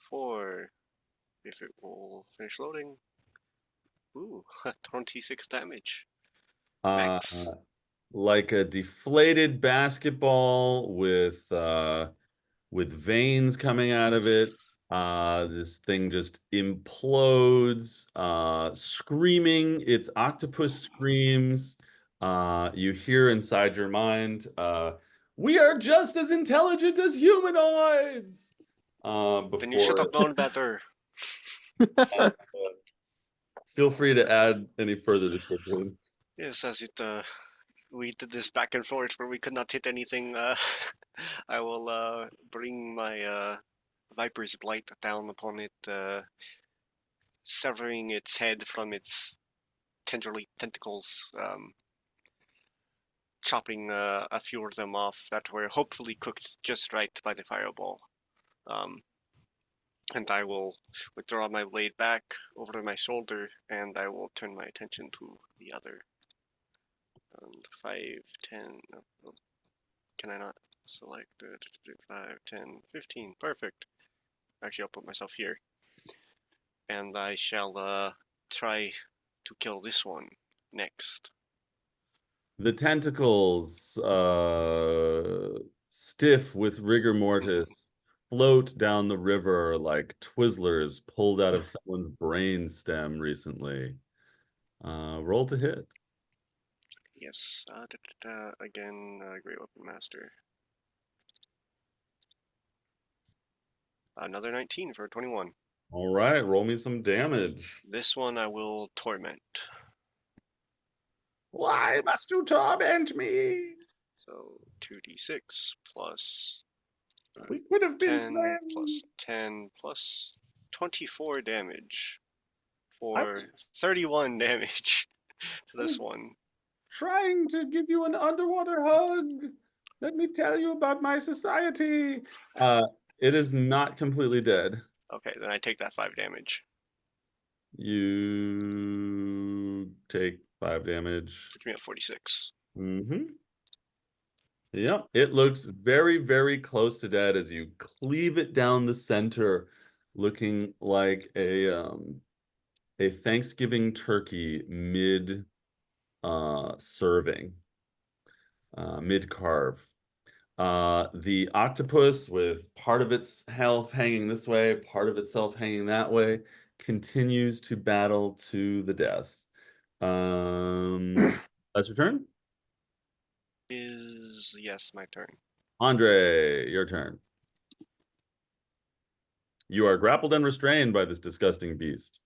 4. If it will finish loading. Ooh, 26 damage. Max. Like a deflated basketball with veins coming out of it. This thing just implodes, screaming its octopus screams. You hear inside your mind, we are just as intelligent as humanoids. Then you should have known better. Feel free to add any further description. Yes, as we did this back and forth where we could not hit anything. I will bring my Viper's Blight down upon it, severing its head from its tentacles, chopping a few of them off that were hopefully cooked just right by the fireball. And I will withdraw my blade back over my shoulder, and I will turn my attention to the other. 5, 10, no, can I not select 5, 10, 15, perfect. Actually, I'll put myself here. And I shall try to kill this one next. The tentacles, stiff with rigor mortis, float down the river like Twizzlers pulled out of someone's brain stem recently. Roll to hit. Yes, again, Great Weapon Master. Another 19 for 21. All right, roll me some damage. This one I will torment. Why must you torment me? So 2d6 plus We could have been 10 friends. plus 10 plus 24 damage for 31 damage to this one. Trying to give you an underwater hug. Let me tell you about my society. It is not completely dead. Okay, then I take that 5 damage. You take 5 damage. Put me at 46. Mm-hmm. Yep, it looks very, very close to dead as you cleave it down the center, looking like a Thanksgiving turkey mid serving, mid carve. The octopus, with part of its health hanging this way, part of itself hanging that way, continues to battle to the death. That's your turn. Yes, my turn. Andre, your turn. You are grappled and restrained by this disgusting beast.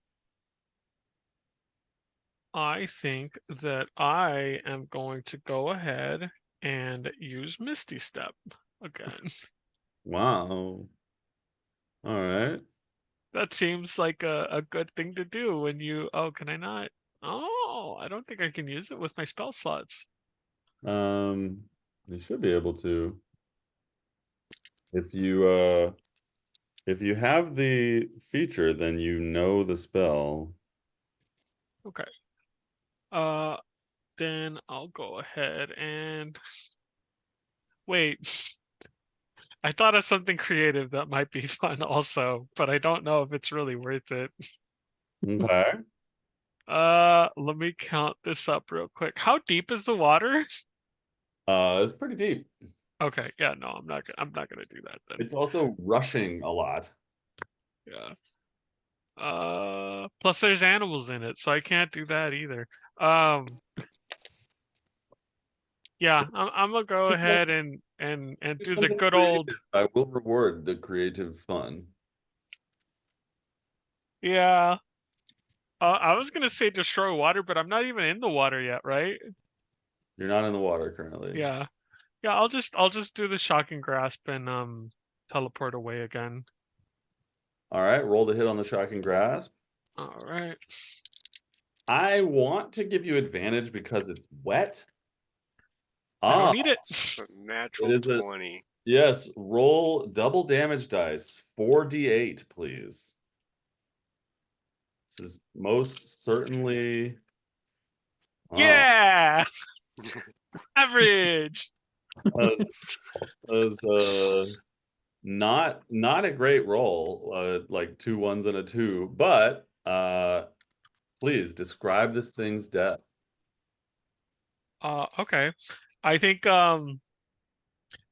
I think that I am going to go ahead and use Misty Step again. Wow. All right. That seems like a good thing to do when you. Oh, can I not? Oh, I don't think I can use it with my spell slots. You should be able to. If you have the feature, then you know the spell. Okay. Then I'll go ahead and wait. I thought of something creative that might be fun also, but I don't know if it's really worth it. Okay. Let me count this up real quick. How deep is the water? It's pretty deep. Okay, yeah, no, I'm not gonna do that then. It's also rushing a lot. Yeah. Plus there's animals in it, so I can't do that either. Um, yeah, I'm gonna go ahead and Do do the something good old. creative. I will reward the creative fun. Yeah. I was gonna say destroy water, but I'm not even in the water yet, right? You're not in the water currently. Yeah. Yeah, I'll just do the shocking grasp and teleport away again. All right, roll the hit on the shocking grasp. All right. I want to give you advantage because it's wet. I don't Ah, need it. So natural it is a 20. yes. Roll double damage dice, 4d8, please. This is most certainly. Wow. Yeah. Average. That was not a great roll, like 2 1s and a 2, but please describe this thing's death. Okay. I think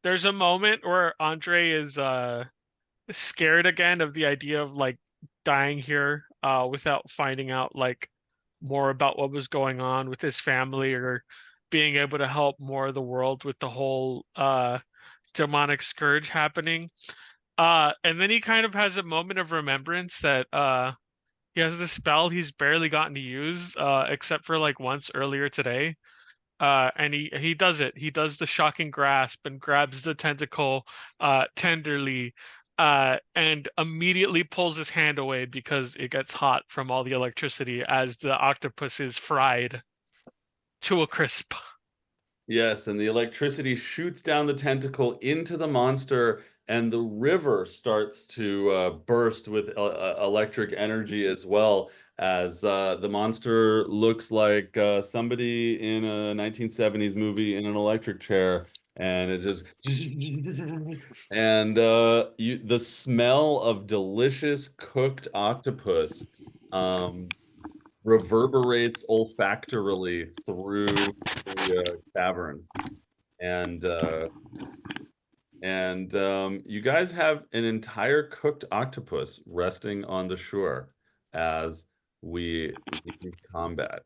there's a moment where Andre is scared again of the idea of like dying here without finding out like more about what was going on with his family or being able to help more of the world with the whole demonic scourge happening. And then he kind of has a moment of remembrance that he has this spell he's barely gotten to use except for like once earlier today. And he does it. He does the shocking grasp and grabs the tentacle tenderly and immediately pulls his hand away because it gets hot from all the electricity as the octopus is fried to a crisp. Yes, and the electricity shoots down the tentacle into the monster, and the river starts to burst with electric energy as well, as the monster looks like somebody in a 1970s movie in an electric chair, and it just and the smell of delicious cooked octopus reverberates olfactorily through the cavern, and you guys have an entire cooked octopus resting on the shore as we leave combat.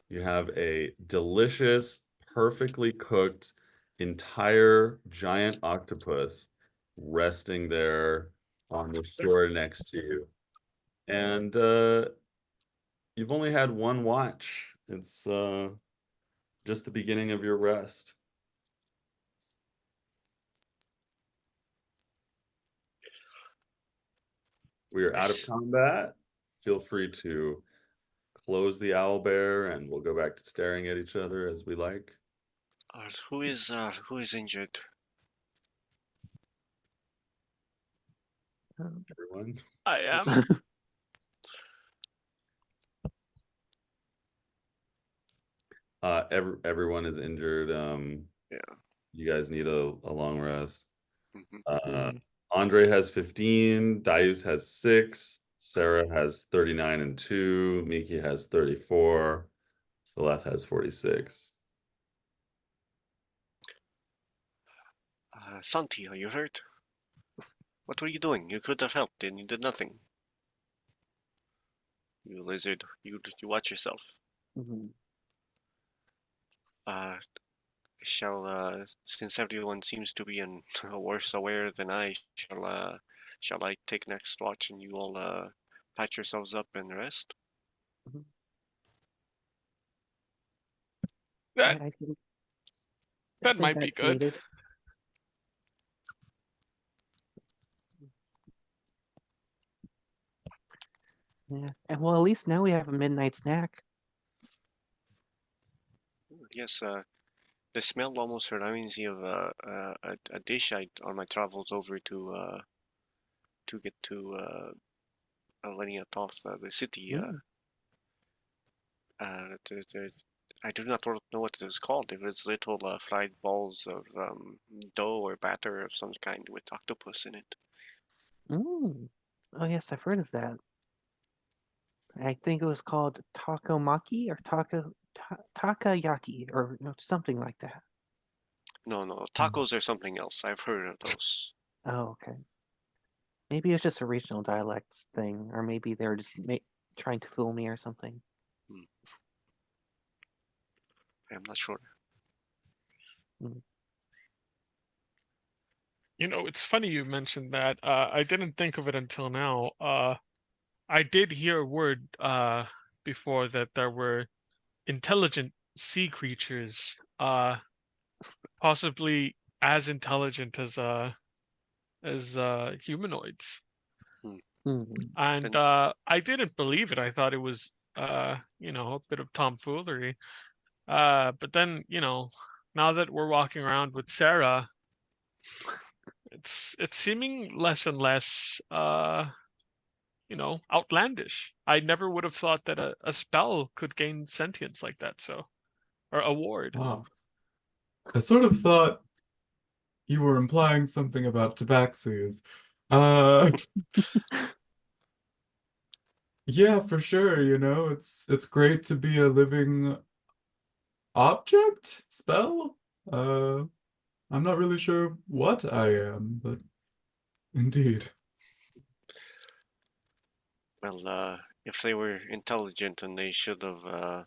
You have a delicious, perfectly cooked entire giant octopus resting there on the shore next to you, and you've only had one watch. It's just the beginning of your rest. We are out of combat. Feel free to close the owl bear and we'll go back to staring at each other as we like. Who is injured? Everyone. I am. Everyone is injured. Yeah. You guys need a long rest. Mhm. Andre has 15, Darius has 6, Sarah has 39 and 2, Miki has 34, Celeste has 46. Santi, are you hurt? What were you doing? You could have helped and you did nothing. You lizard, you watch yourself. Mhm. Since everyone seems to be in worse aware than I, shall I take next watch and you all patch yourselves up and rest? That Yeah, I think that might be that's good. needed. Yeah, and well, at least now we have a midnight snack. Yes, the smell almost reminds me of a dish I on my travels over to get to Elenia Toth, the city. Mm. I do not know what it was called. It was little fried balls of dough or batter of some kind with octopus in it. Mm. Oh yes, I've heard of that. I think it was called takomaki or takayaki or something like that. No, tacos are something else. I've heard of those. Oh, okay. Maybe it's just a regional dialects thing, or maybe they're just trying to fool me or something. I'm not sure. You know, it's funny you mentioned that. I didn't think of it until now. I did hear a word before that there were intelligent sea creatures, possibly as intelligent as humanoids. Mm. And And I didn't believe it. I thought it was you know, a bit of tomfoolery. But then, you know, now that we're walking around with Sarah, it's seeming less and less you know, outlandish. I never would have thought that a spell could gain sentience like that, so or a ward. Wow. I sort of thought you were implying something about tabaxis. Uh, yeah, for sure, it's great to be a living object spell. Uh, I'm not really sure what I am, but indeed. well, if they were intelligent, and they should have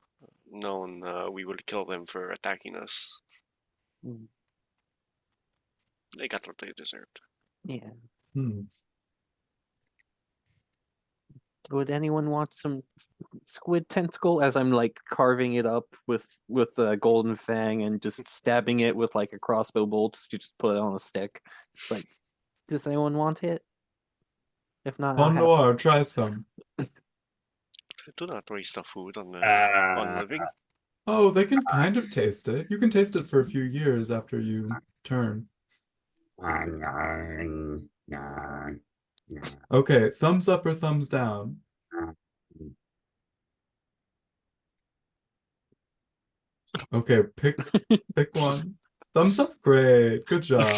known we would kill them for attacking us. Mm. They got what they deserved. Yeah. Hmm. Would anyone want some squid tentacle as I'm like carving it up with a golden fang and just stabbing it with like a crossbow bolt to just put it on a stick? Just like, does anyone want it? If not, I'll Bon have Noir, try some. Do not waste the food on Ah. living. Oh, they can kind of taste it. You can taste it for a few years after you turn. Okay, thumbs up or thumbs down? Okay, pick one. Thumbs up, great. Good job.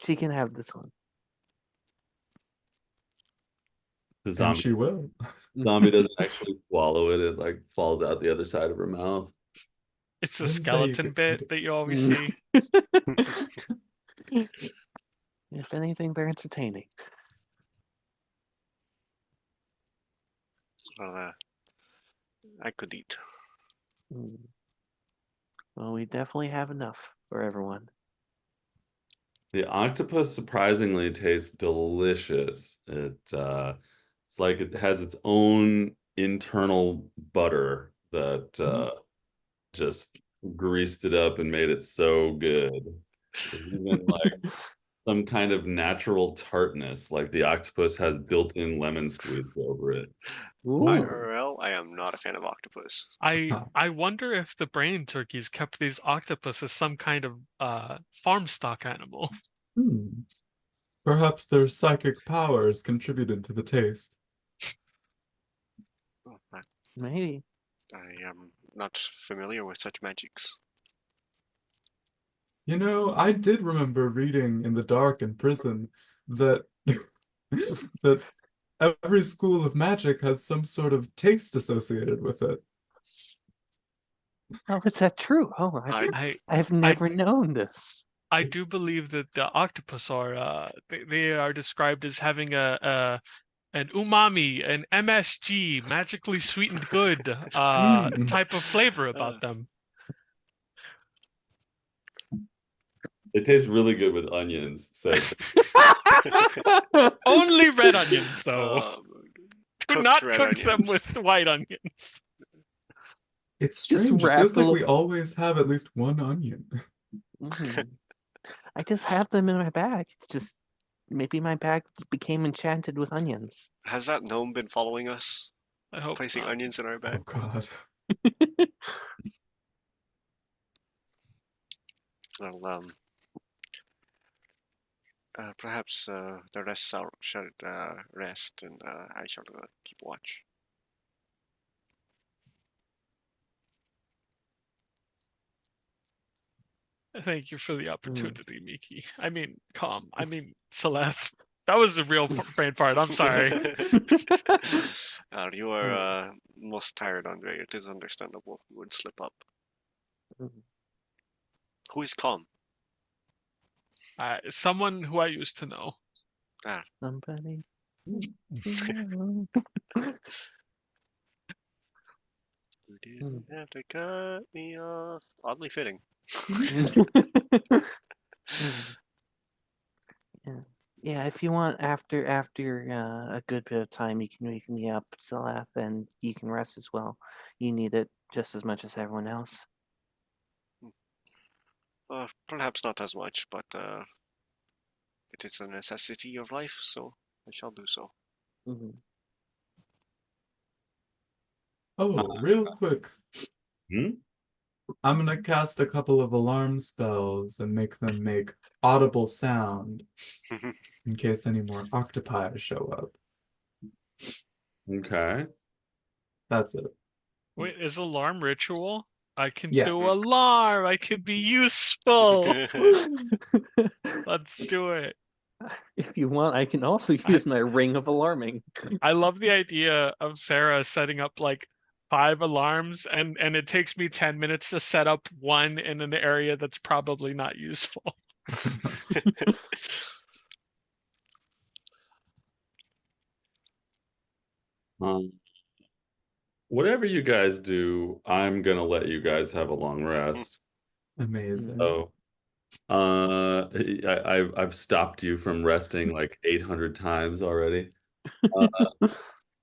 She can have this one. The And she will. zombie doesn't actually swallow it, it like falls out the other side of her mouth. It's the Didn't say you skeleton could bit eat it. that you always see. If anything, they're entertaining. Well, I could eat. Mm. Well, we definitely have enough for everyone. The octopus surprisingly tastes delicious. It's like it has its own internal butter that just greased it up and made it so good. There's even like some kind of natural tartness, like the octopus has built-in lemon squeeze over it. Ooh. IRL, I am not a fan of octopus. I wonder if the brain turkeys kept these octopus as some kind of farm stock animal. Hmm. Perhaps their psychic powers contributed to the taste. Maybe. I am not familiar with such magics. You know, I did remember reading in the dark in prison that that every school of magic has some sort of taste associated with it. Oh, is that true? Oh, I've never known this. I do believe that the octopus are they are described as having an umami, an MSG, magically sweetened good type of flavor about them. It tastes really good with onions, said. Only red onions, though. Do Cooked not red cook them onions. with white onions. It's Just strange. It wrap feels like a we always have at least one onion. I just have them in my bag. It's just maybe my bag became enchanted with onions. Has that gnome been following us? I hope Placing not. onions in our Oh bags? God. Well, perhaps the rest should rest, and I shall keep watch. Thank you for the opportunity, Miki. I mean, Celeste. That was a real brain fart. I'm sorry. You are most tired, Andre. It is understandable. You would slip up. Who is calm? Someone who I used to know. Somebody. You didn't have to cut me off. Oddly fitting. Yeah, if you want after a good bit of time, you can wake me up, Salath, and you can rest as well. You need it just as much as everyone else. Perhaps not as much, but it is a necessity of life, so I shall do so. Oh, real quick. Hmm? I'm gonna cast a couple of alarm spells and make them make audible sound in case any more octopi show up. Okay. That's it. Wait, is alarm ritual? I can Yeah. do alarm. I can be useful. Let's do it. If you want, I can also use my ring of alarming. I love the idea of Sarah setting up like 5 alarms, and it takes me 10 minutes to set up one in an area that's probably not useful. Whatever you guys do, I'm gonna let you guys have a long rest. Amazing. So, I've stopped you from resting like 800 times already.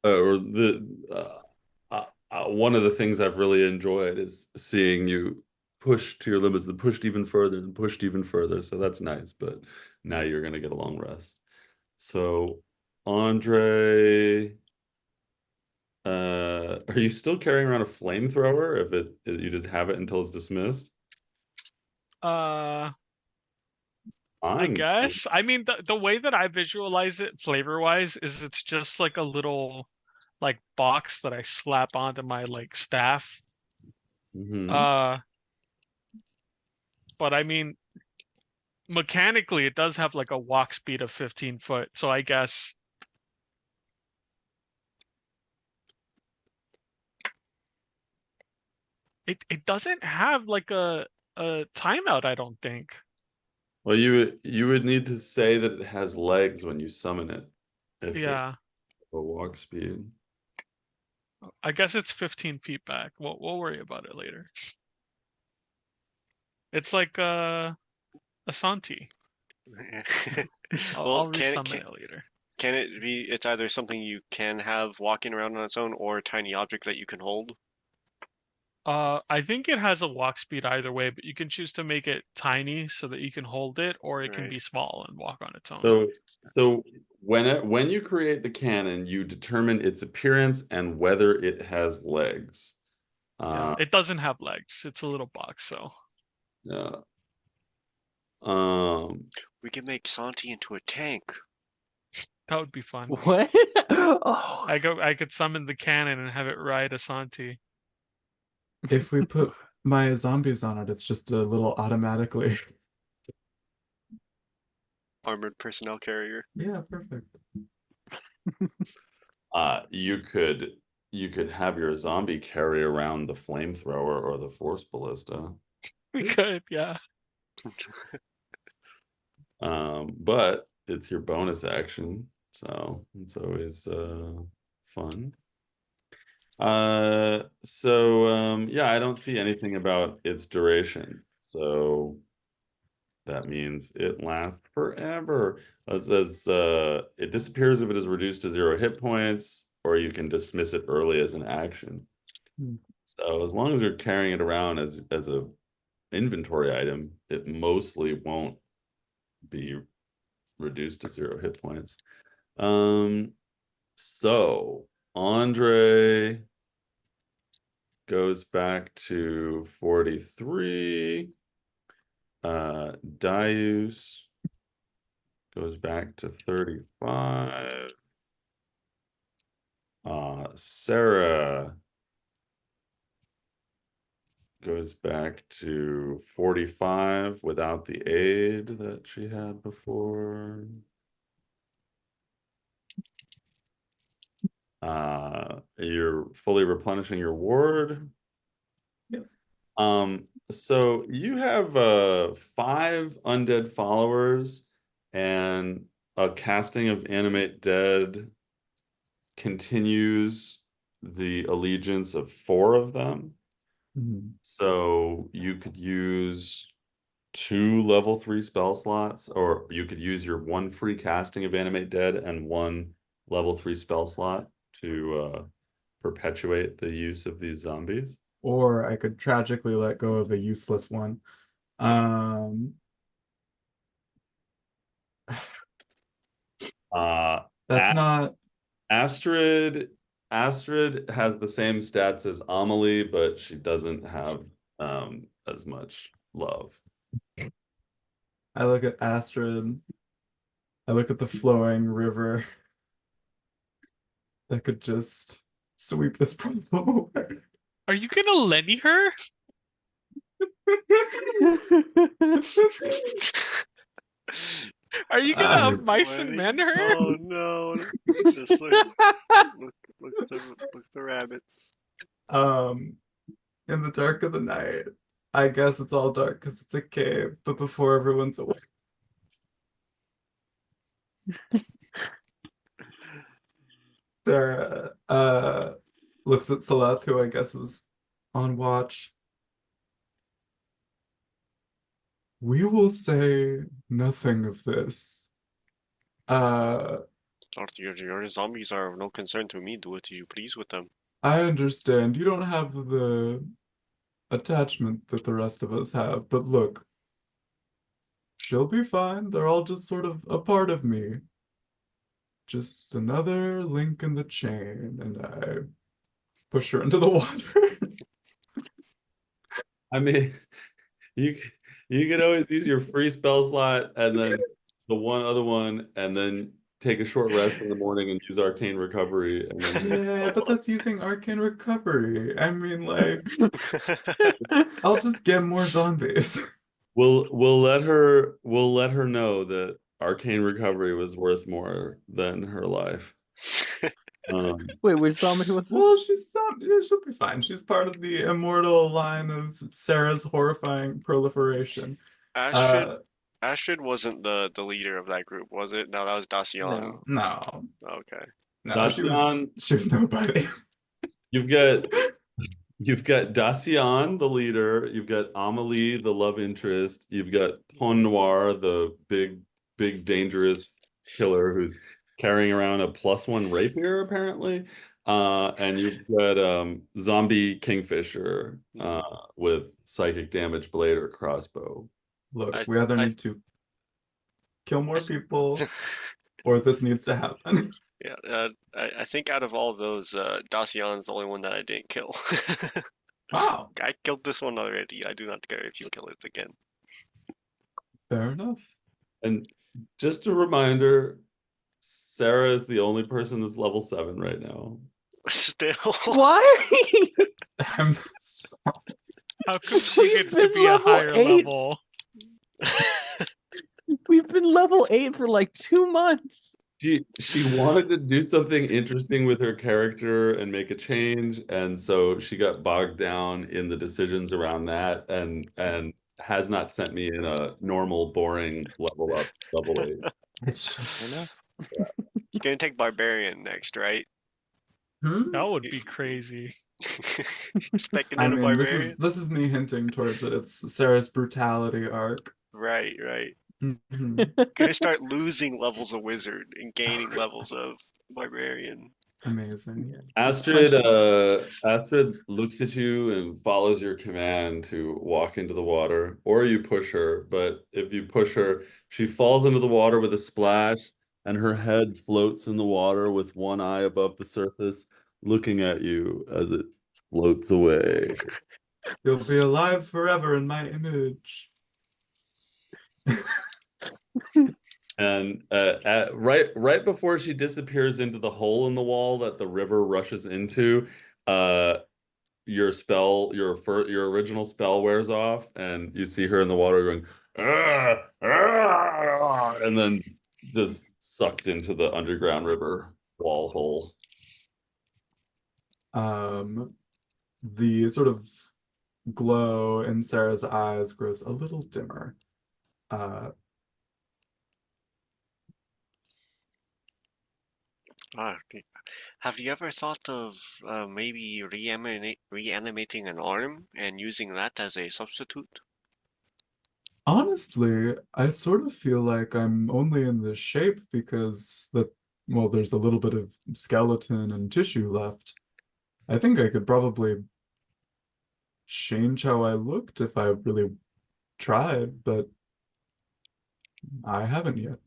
Or one of the things I've really enjoyed is seeing you push to your limits and pushed even further and pushed even further. So that's nice. But now you're gonna get a long rest. So, Andre, are you still carrying around a flamethrower if you didn't have it until it's dismissed? I I'm guess. I mean, the way that I visualize it flavor-wise is it's just like a little like box that I slap onto my like staff. Mhm. But I mean, mechanically it does have like a walk speed of 15 foot, so I guess it doesn't have like a timeout, I don't think. Well, you would need to say that it has legs when you summon it. If it Yeah, a walk speed. I guess it's 15 feet back. We'll worry about it later. It's like a Santi. I'll resummon it later. Can it be? It's either something you can have walking around on its own, or a tiny object that you can hold. I think it has a walk speed either way, but you can choose to make it tiny so that you can hold it, or it can Right. be small and walk on its own. So when you create the cannon, you determine its appearance and whether it has legs. Yeah, it doesn't have legs. It's a little box, so. Yeah. We can make Santi into a tank. That would be fun. What? Oh, I could summon the cannon and have it ride Asante. If we put my zombies on it, it's just a little automatically. Armored personnel carrier. Yeah, perfect. You could have your zombie carry around the flamethrower or the force ballista. We could, yeah. But it's your bonus action, so it's always fun. Yeah, I don't see anything about its duration, so that means it lasts forever. It says it disappears if it is reduced to 0 hit points, or you can dismiss it early as an action. So as long as you're carrying it around as a inventory item, it mostly won't be reduced to 0 hit points. So Andre goes back to 43. Darius goes back to 35. Sarah goes back to 45 without the aid that she had before. You're fully replenishing your ward. Yep. So you have 5 undead followers, and a casting of Animate Dead continues the allegiance of 4 of them. So you could use 2 level 3 spell slots, or you could use your 1 free casting of Animate Dead and 1 level 3 spell slot to perpetuate the use of these zombies. Or I could tragically let go of a useless one. That's not. Astrid has the same stats as Amelie, but she doesn't have as much love. I look at Astrid. I look at the flowing river that could just sweep this problem away. Are you gonna Lenny her? Are you gonna have mice and men her? Oh no! Just look at the rabbits. In the dark of the night, I guess it's all dark because it's a cave, but before everyone's awake. Sarah looks at Saleth, who I guess is on watch. We will say nothing of this. Your zombies are of no concern to me. Do what you please with them. I understand you don't have the attachment that the rest of us have, but look, she'll be fine. They're all just sort of a part of me. Just another link in the chain, and I push her into the water. I mean, you could always use your free spell slot and then the one other one, and then take a short rest in the morning and use Arcane Recovery. And then Yeah, but that's using Arcane Recovery. I mean, like, I'll just get more zombies. we'll let her know that Arcane Recovery was worth more than her life. Wait, which zombie was this? Well, she'll be fine. She's part of the immortal line of Sarah's horrifying proliferation. Astrid wasn't the leader of that group, was it? No, that was Dacian. No. Okay. No, Dacian, she was nobody. You've got Dacian, the leader. You've got Amelie, the love interest. You've got Pon Noir, the big dangerous killer who's carrying around a +1 rapier, apparently. And you've got zombie Kingfisher with psychic damage blade or crossbow. Look, we either need to kill more people, or this needs to happen. Yeah, I think out of all of those, Dacian's the only one that I didn't kill. Wow. I killed this one already. I do not care if you kill it again. Fair enough. And just a reminder, Sarah is the only person that's level 7 right now. Still. Why? I'm How come she We've gets to been be a level higher 8. level? We've been level 8 for like 2 months. She wanted to do something interesting with her character and make a change, and so she got bogged down in the decisions around that, and has not sent me in a normal, boring level up, level 8. it's Fair just enough. You're gonna take Barbarian next, right? That would be crazy. Expecting I in a mean, this Barbarian? is me hinting towards it. It's Sarah's brutality arc. Right, right. Mhm. Gonna start losing levels of Wizard and gaining levels of Barbarian. Amazing. Astrid Astrid looks at you and follows your command to walk into the water, or you push her, but if you push her, she falls into the water with a splash, and her head floats in the water with one eye above the surface, looking at you as it floats away. You'll be alive forever in my image. And right before she disappears into the hole in the wall that the river rushes into, your your original spell wears off, and you see her in the water going, "Ah, ah," and then just sucked into the underground river wall hole. The sort of glow in Sarah's eyes grows a little dimmer. Have you ever thought of maybe reanimating an arm and using that as a substitute? Honestly, I sort of feel like I'm only in this shape because well, there's a little bit of skeleton and tissue left. I think I could probably change how I looked if I really tried, but I haven't yet.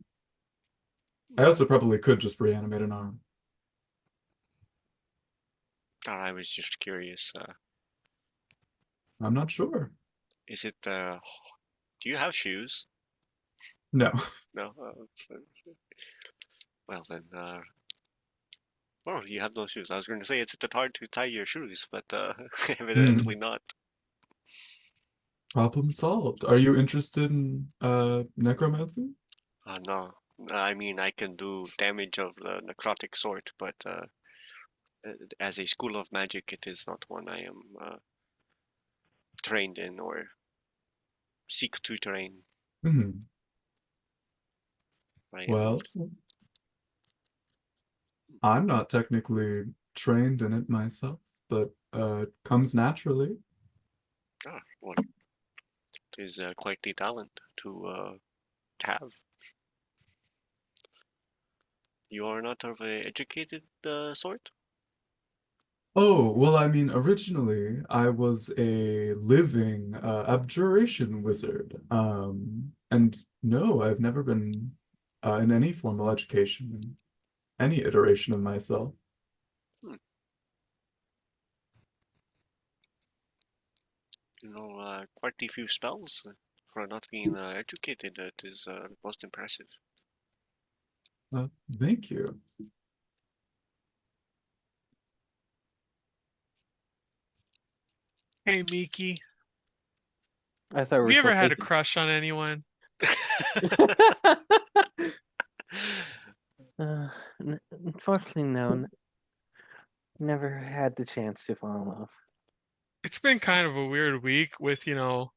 I also probably could just reanimate an arm. I was just curious. I'm not sure. Is it, do you have shoes? No. No? Well then, well, you have no shoes. I was going to say, it's hard to tie your shoes, but evidently not. Problem solved. Are you interested in necromancy? No. I mean, I can do damage of the necrotic sort, but as a school of magic, it is not one I am trained in or seek to train. Hmm. I am Well, I'm not technically trained in it myself, but it comes naturally. well, it is quite the talent to have. You are not of a educated sort? Oh, well, I mean, originally I was a living abjuration wizard. And no, I've never been in any formal education in any iteration of myself. You know, quite a few spells for not being educated. It is most impressive. Thank you. Hey, Miki. I thought we Have were you still ever had a speaking. crush on anyone? Unfortunately, no. Never had the chance to fall in love. It's been kind of a weird week with, the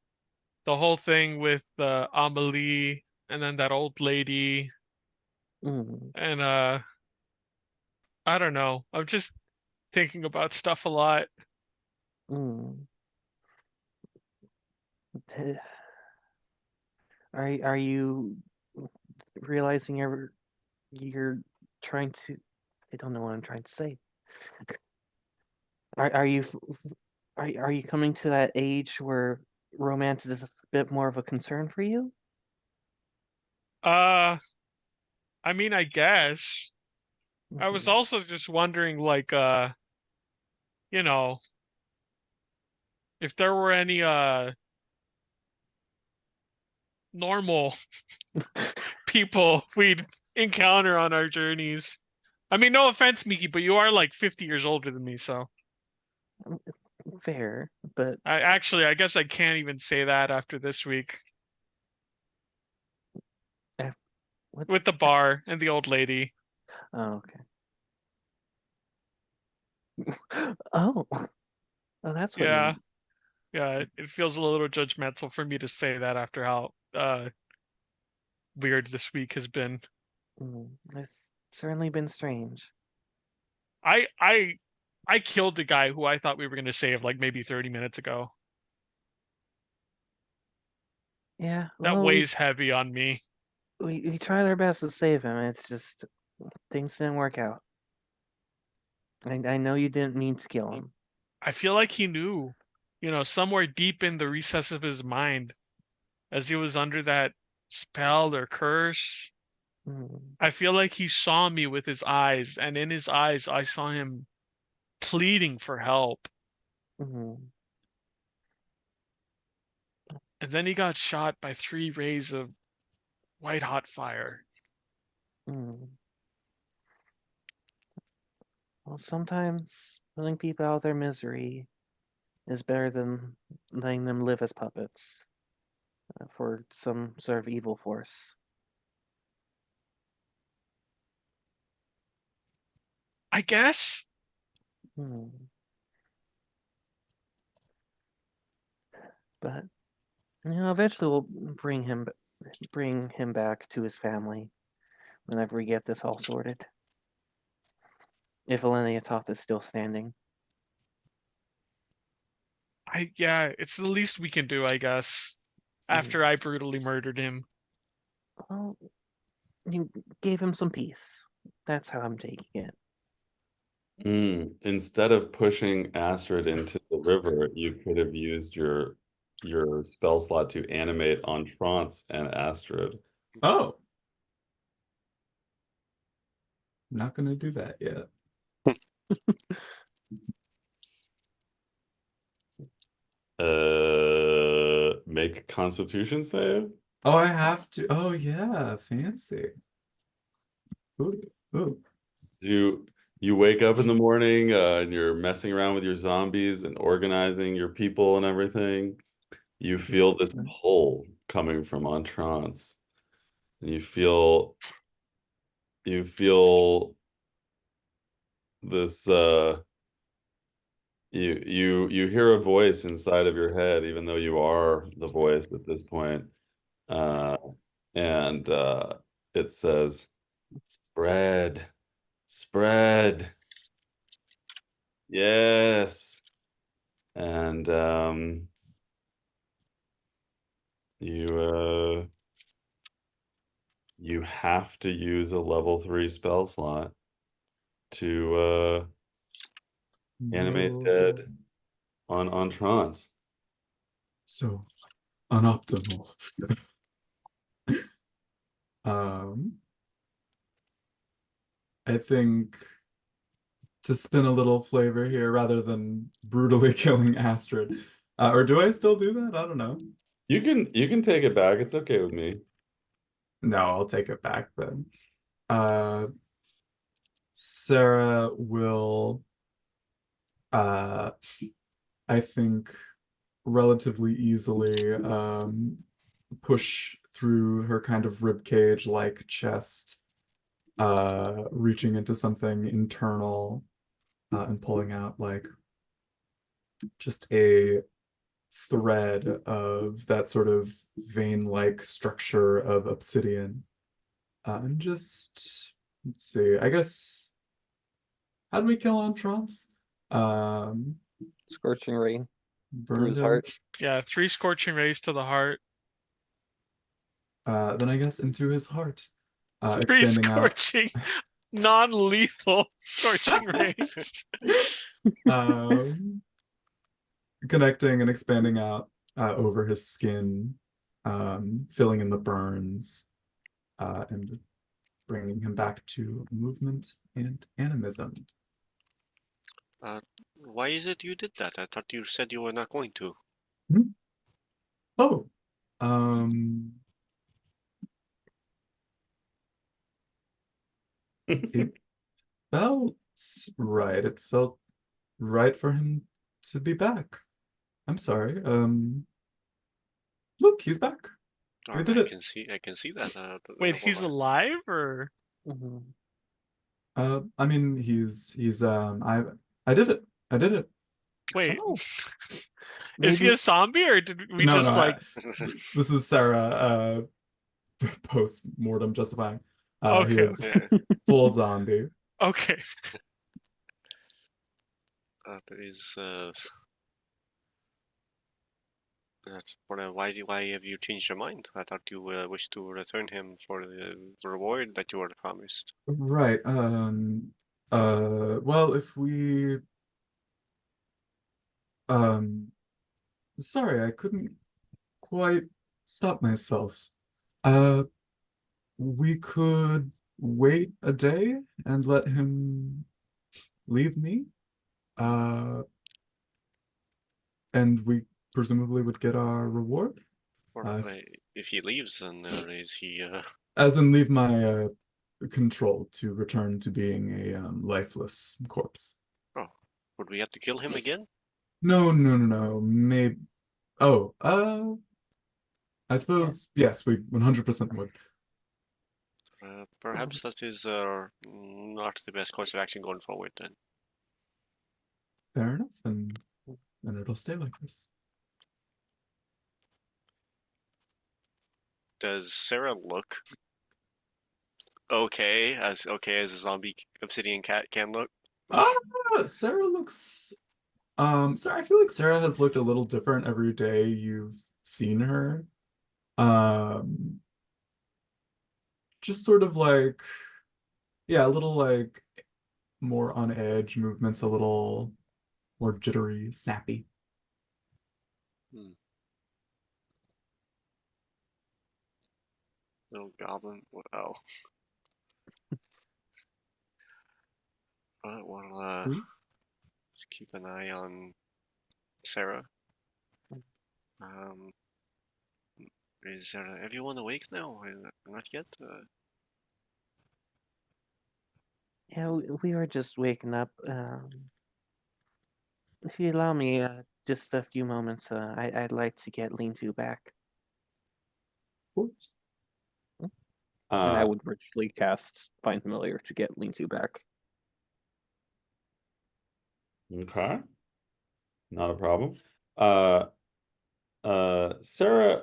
whole thing with Amelie and then that old lady. Mm, And I don't know. I'm just thinking about stuff a lot. mm. Are you realizing you're trying to? I don't know what I'm trying to say. Are you are you coming to that age where romance is a bit more of a concern for you? Uh, I mean, I guess. I was Mhm. also just wondering, like, you know, if there were any normal people we'd encounter on our journeys. I mean, no offense, Miki, but you are like 50 years older than me, so Fair, but I guess I can't even say that after this week what? with the bar and the old lady. Oh, okay. Oh, that's what you Yeah, mean. yeah, it feels a little judgmental for me to say that after how weird this week has been. It's certainly been strange. I killed the guy who I thought we were going to save like maybe 30 minutes ago. Yeah, That well, weighs heavy on me. we tried our best to save him. It's just things didn't work out. I know you didn't mean to kill him. I feel like he knew, somewhere deep in the recess of his mind, as he was under that spell or curse. Mm, I feel like he saw me with his eyes, and in his eyes, I saw him pleading for help. mm, And then he got shot by 3 rays of white hot fire. mm. Well, sometimes putting people out of their misery is better than letting them live as puppets for some sort of evil force. I guess. Hmm. But eventually we'll bring him back to his family whenever we get this all sorted. If Elenia Toth is still standing. Yeah, it's the least we can do, I guess. After I brutally murdered him. Well, you gave him some peace. That's how I'm taking it. Instead of pushing Astrid into the river, you could have used your spell slot to animate Entrance and Astrid. Oh. Not gonna do that yet. Make a Constitution save. Oh, I have to. Oh yeah, fancy. Ooh, ooh. You wake up in the morning and you're messing around with your zombies and organizing your people and everything. You feel this pull coming from Entrance. And you feel this you hear a voice inside of your head, even though you are the voice at this point. Uh and it says, spread, spread. Yes. And you have to use a level 3 spell slot to animate No. dead on Entrance. So unoptimal. um I think to spin a little flavor here rather than brutally killing Astrid. Or do I still do that? I don't know. You can take it back. It's okay with me. No, I'll take it back then. Sarah will I think relatively easily push through her kind of ribcage like chest, reaching into something internal and pulling out like just a thread of that sort of vein-like structure of obsidian. And just let's see, I guess how do we kill Entrance? Scorching rain through Burn his him. heart. Yeah, 3 scorching rays to the heart. Then I guess into his heart. 3 Expanding out. scorching, non-lethal scorching rays. Connecting and expanding out over his skin, filling in the burns, and bringing him back to movement and animism. Why is it you did that? I thought you said you were not going to. Oh, It felt right. It felt right for him to be back. I'm sorry. Look, he's back. We did I it. can see that. Wait, hold he's on. alive or? Mhm. I mean, he's I did it. I did it. Wait, Oh, is he maybe a zombie or did we No, just no, like? this is Sarah, post mortem justifying. He Okay, is Yeah, full zombie. okay. that is that's why have you changed your mind? I thought you wish to return him for the reward that you were promised. Right. Well, if we sorry, I couldn't quite stop myself. Uh, we could wait a day and let him leave me. Uh, and we presumably would get our reward. Or Uh, if he leaves, then is he? as in leave my control to return to being a lifeless corpse. Oh, would we have to kill him again? No, no, no, no. Maybe. Oh, I suppose yes, we 100% would. Perhaps that is not the best course of action going forward then. Fair enough, and it'll stay like this. Does Sarah look okay as a zombie obsidian cat can look? Ah, Sarah looks. Sarah, I feel like Sarah has looked a little different every day you've seen her. Um, just sort of like, yeah, a little like more on edge, movements a little more jittery, snappy. Hmm. Little goblin. Oh. Well, Hmm? just keep an eye on Sarah. Um, is everyone awake now? Not yet. yeah, we were just waking up. If you allow me just a few moments, I'd like to get Lean-To back. Of course. And I Uh, would virtually cast Find Familiar to get Lean-To back. okay, not a problem. Uh, Sarah,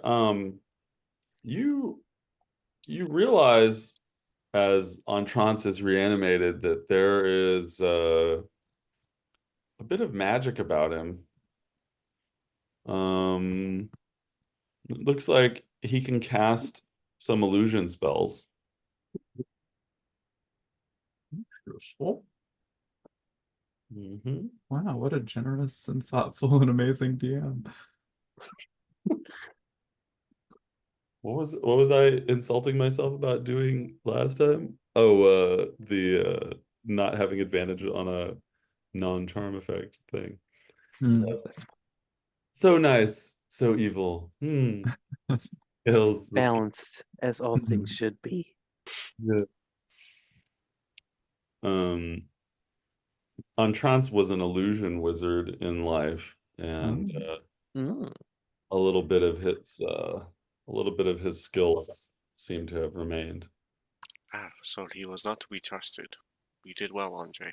you realize as Entrance is reanimated that there is a bit of magic about him. It looks like he can cast some illusion spells. Useful. Hmm. Wow, what a generous and thoughtful and amazing DM. What was I insulting myself about doing last time? Oh, the not having advantage on a non-charm effect thing. Hmm. So nice, so evil. Kills the Balanced as all things should be. yeah. Um, Entrance was an illusion wizard in life, and Oh. Mm. a little bit of his skills seem to have remained. So he was not to be trusted. You did well, Andre.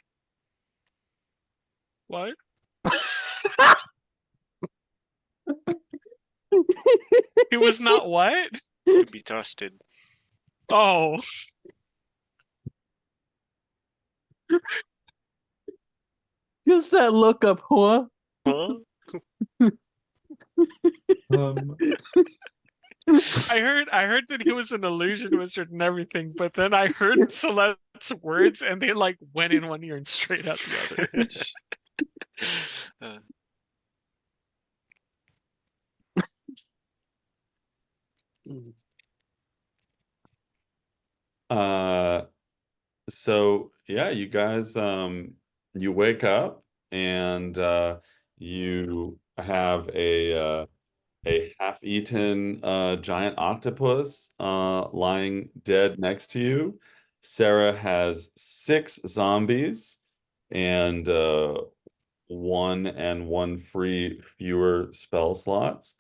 What? He was not what? To be trusted. Oh, Just that look up, huh? Huh? Um, I heard that he was an illusion wizard and everything, but then I heard Celeste's words and they like went in one ear and straight out the other. Uh, Uh, so yeah, you guys, you wake up and you have a half-eaten giant octopus lying dead next to you. Sarah has 6 zombies and 1 free fewer spell slots.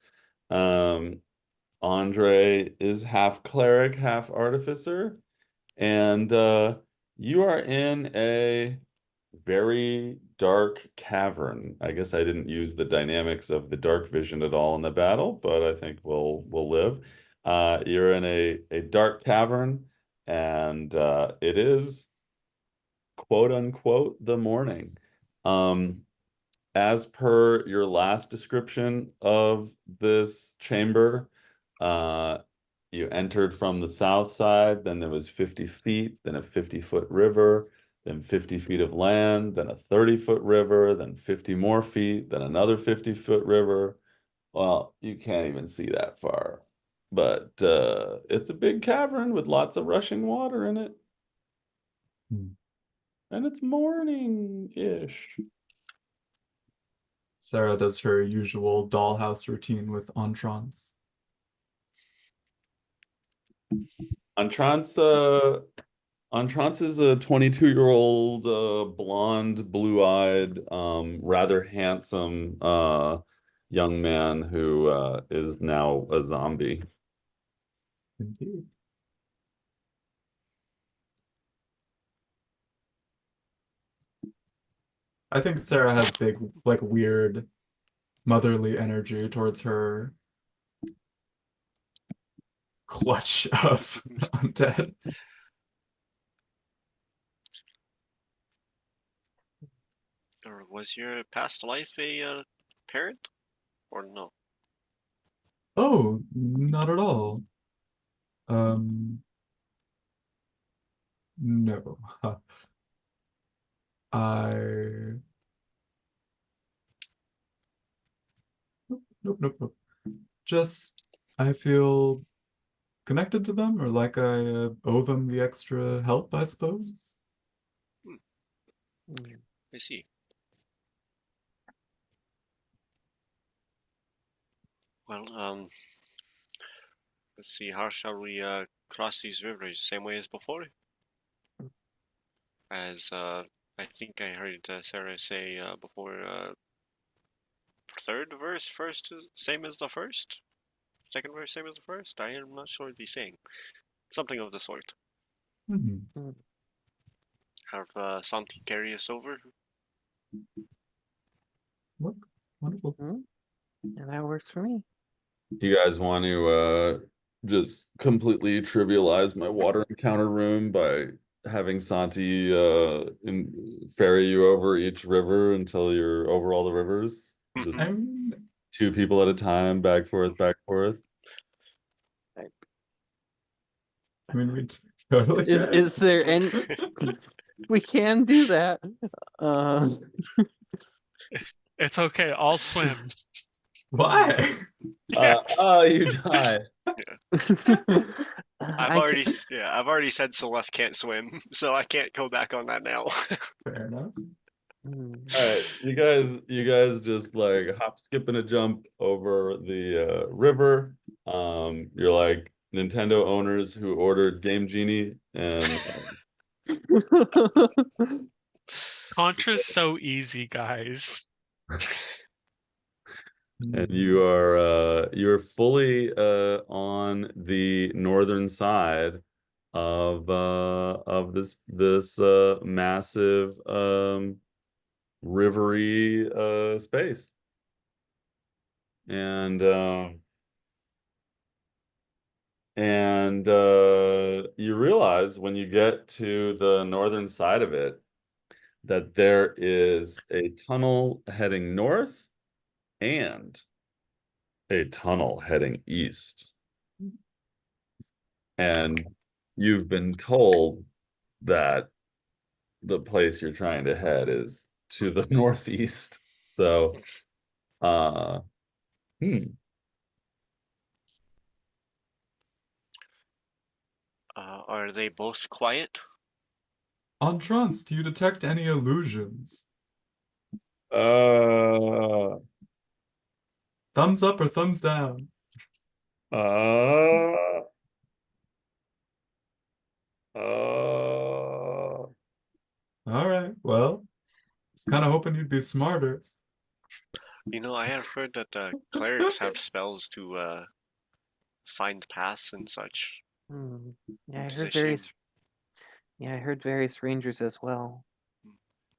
Andre is half cleric, half artificer, and you are in a very dark cavern. I guess I didn't use the dynamics of the dark vision at all in the battle, but I think we'll live. You're in a dark cavern, and it is quote unquote the morning. As per your last description of this chamber, you entered from the south side, then there was 50 feet, then a 50-foot river, then 50 feet of land, then a 30-foot river, then 50 more feet, then another 50-foot river. Well, you can't even see that far, but it's a big cavern with lots of rushing water in it. Hmm. And it's morning-ish. Sarah does her usual dollhouse routine with entrance. Entrance is a 22-year-old blonde, blue-eyed, rather handsome young man who is now a zombie. Indeed. I think Sarah has big, like, weird motherly energy towards her clutch of undead. Or was your past life a parent? Or no? Oh, not at all. No. I nope. Just I feel connected to them, or like I owe them the extra help, I suppose. I see. Well, let's see. How shall we cross these rivers? Same way as before? As I think I heard Sarah say before, third verse first is same as the first? Second verse same as the first? I am not sure the saying. Something of the sort. Hmm. Have Santi carry us over? Look, wonderful. And that works for me. You guys want to just completely trivialize my water encounter room by having Santi ferry you over each river until you're over all the rivers? Just I'm 2 people at a time, back forth, back forth. I mean, we totally Is can. is there any? We can do that. It's okay. I'll swim. Why? Yeah. You die. I've already said Celeste can't swim, so I can't go back on that now. Fair enough. All right, you guys just like hop, skip, and a jump over the river. You're like Nintendo owners who ordered Game Genie, and Contra's so easy, guys. you're fully on the northern side of this massive rivery space. And you realize when you get to the northern side of it that there is a tunnel heading north and a tunnel heading east. And you've been told that the place you're trying to head is to the northeast. So, Are they both quiet? Entrance, do you detect any illusions? Uh, Thumbs up or thumbs down? uh, All right. Well, I was kind of hoping you'd be smarter. You know, I have heard that clerics have spells to find paths and such. Hmm. Yeah, I heard Position. various. Yeah, I heard various rangers as well.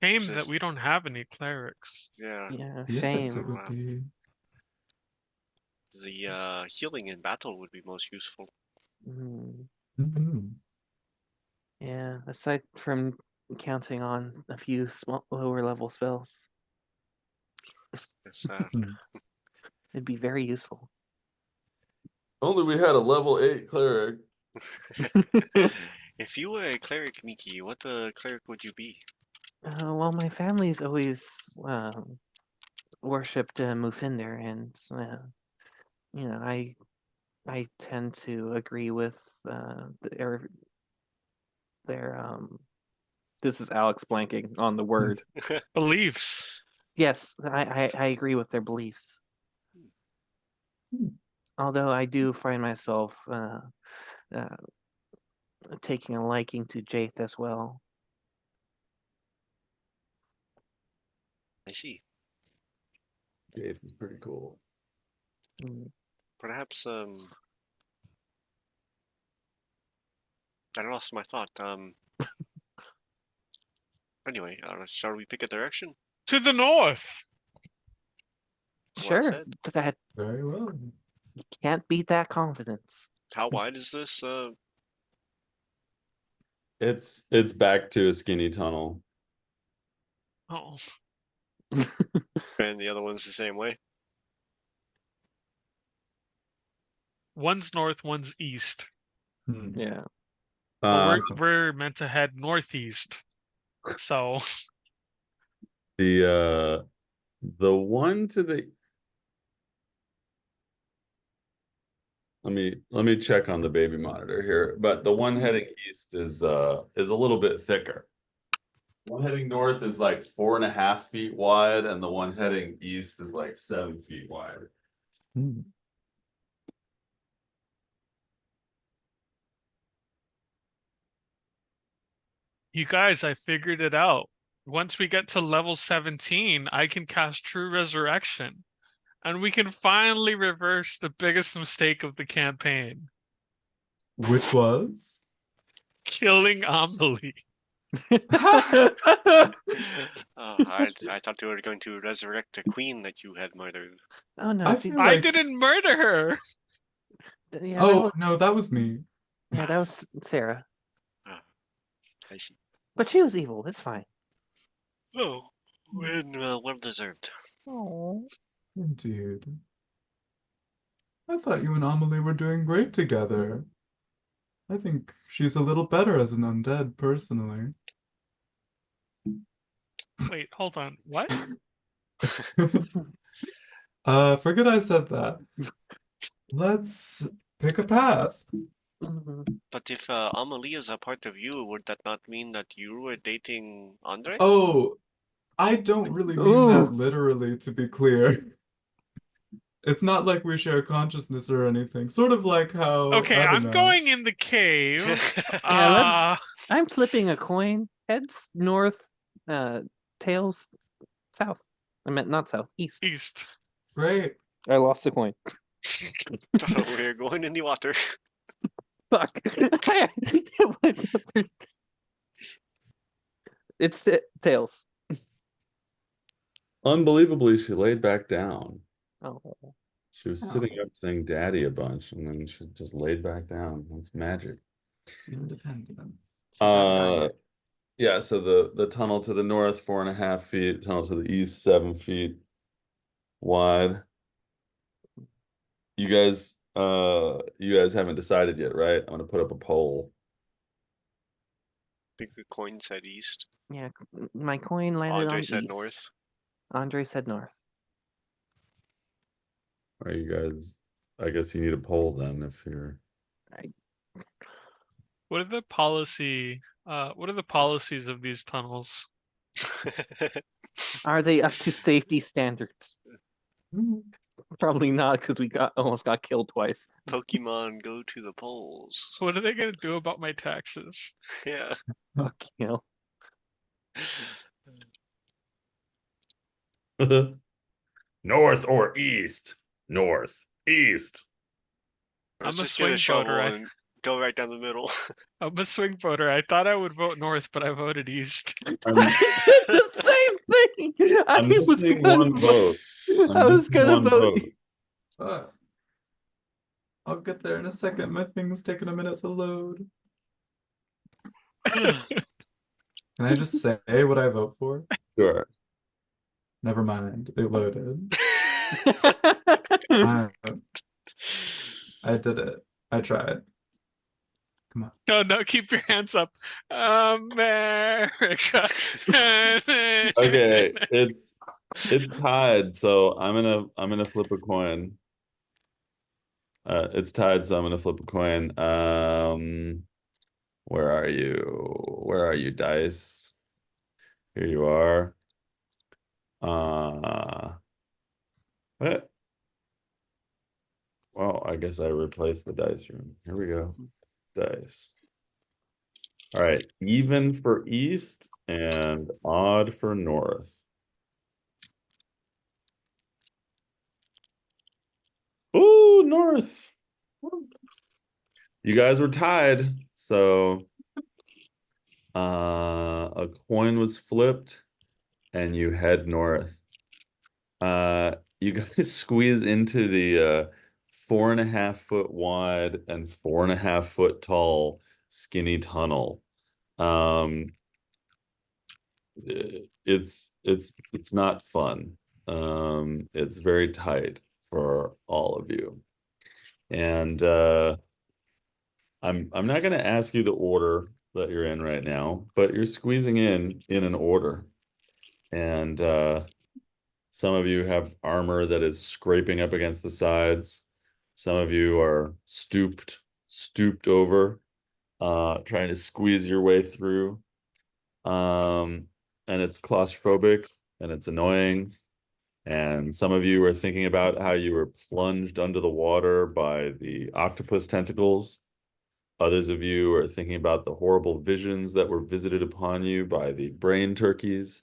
Shame that Position. we don't have any clerics. Yeah, Yeah, Yes, shame. it would be. the healing in battle would be most useful. Hmm. Mhm. Yeah, aside from counting on a few small lower level spells, It's, it'd be very useful. Only we had a level 8 cleric. if you were a cleric, Miki, what cleric would you be? Well, my family's always worshipped Mufinder, and you know, I tend to agree with their This is Alex blanking on the word. Beliefs. Yes, I agree with their beliefs. Although I do find myself taking a liking to Jaith as well. I see. Jason's pretty cool. Mm. Perhaps I lost my thought. Anyway, shall we pick a direction? To the north. Well Sure, said. that Very well. you can't beat that confidence. How wide is this? It's back to a skinny tunnel. Oh, And the other one's the same way. one's north, one's east. Hmm. Yeah. But Um, we're meant to head northeast. So the one to the let me check on the baby monitor here, but the one heading east is a little bit thicker. One heading north is like 4.5 feet wide, and the one heading east is like 7 feet wide. Hmm. you guys, I figured it out. Once we get to level 17, I can cast True Resurrection. And we can finally reverse the biggest mistake of the campaign. Which was? Killing Amelie. I thought you were going to resurrect a queen that you had murdered. Oh no, I she- feel I like. didn't murder her. yeah, Oh no, that was me. that was Sarah. I see. But she was evil. It's fine. Oh, well deserved. Oh. Indeed. I thought you and Amelie were doing great together. I think she's a little better as an undead, personally. Wait, hold on. What? Forget I said that. Let's pick a path. But if Amelie is a part of you, would that not mean that you were dating Andre? Oh, I don't really mean Ooh. that literally, to be clear. It's not like we share consciousness or anything. Sort of like how, Okay, I don't I'm know. going in the cave. Yeah, I'm flipping a coin. Heads north, tails south. I meant not south, east. East. Great. I lost the coin. We're going in the water. Fuck. It's tails. Unbelievably, she laid back down. Oh. She was sitting up saying daddy a bunch, and then she just laid back down. That's magic. Independence. Yeah, so the tunnel to the north, 4.5 feet, tunnel to the east, 7 feet wide. You guys haven't decided yet, right? I'm gonna put up a poll. Big coin said east. Yeah, my coin landed Andre on said east. north. Andre said north. Are you guys? I guess you need a poll then if you're. What are the policies of these tunnels? Are they up to safety standards? Probably not, because we almost got killed twice. Pokemon go to the polls. What are they gonna do about my taxes? Yeah. Fuck you. North or east? North. East. Let's I'm a just get a swing shovel voter. and go right down the middle. I'm a swing voter. I thought I would vote north, but I voted east. I'm, I did the same thing. I'm missing one vote. I I'm was missing gonna one vote. vote. I'll get there in a second. My thing's taking a minute to load. Can I just say what I vote for? Sure. Never mind. It loaded. I did it. I tried. Come on. No, no, keep your hands up. America. Okay, it's tied, so I'm gonna flip a coin. It's tied, so I'm gonna flip a coin. Where are you? Where are you, dice? Here you are. What? Well, I guess I replaced the dice room. Here we go. Dice. All right, even for east and odd for north. Ooh, north. You guys were tied, so a coin was flipped and you head north. You guys squeeze into the 4.5 foot wide and 4.5 foot tall skinny tunnel. It's not fun. It's very tight for all of you. And I'm not going to ask you the order that you're in right now, but you're squeezing in an order. And some of you have armor that is scraping up against the sides. Some of you are stooped over, trying to squeeze your way through. And it's claustrophobic and it's annoying. And some of you are thinking about how you were plunged under the water by the octopus tentacles. Others of you are thinking about the horrible visions that were visited upon you by the brain turkeys.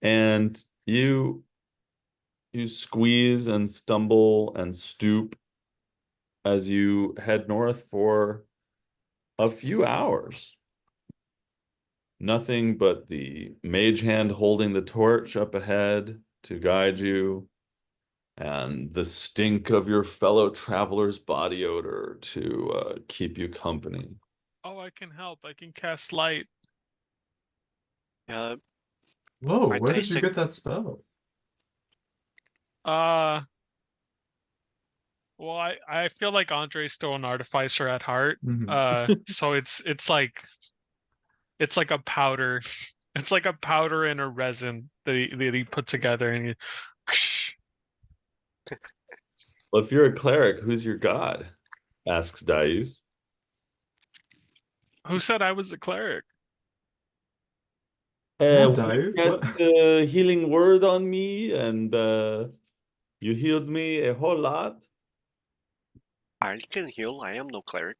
And you squeeze and stumble and stoop as you head north for a few hours. Nothing but the mage hand holding the torch up ahead to guide you, and the stink of your fellow traveler's body odor to keep you company. Oh, I can help. I can cast light. Yeah, Whoa, my where did dice you take- get that spell? Well, I feel like Andre's still an artificer at heart. Mhm. So it's like a powder. It's like a powder and a resin that he put together, and you. Well, if you're a cleric, who's your god? Asks Darius. Who said I was a cleric? Yeah, When you Darius, cast what? a healing word on me, and you healed me a whole lot. I can heal. I am no cleric.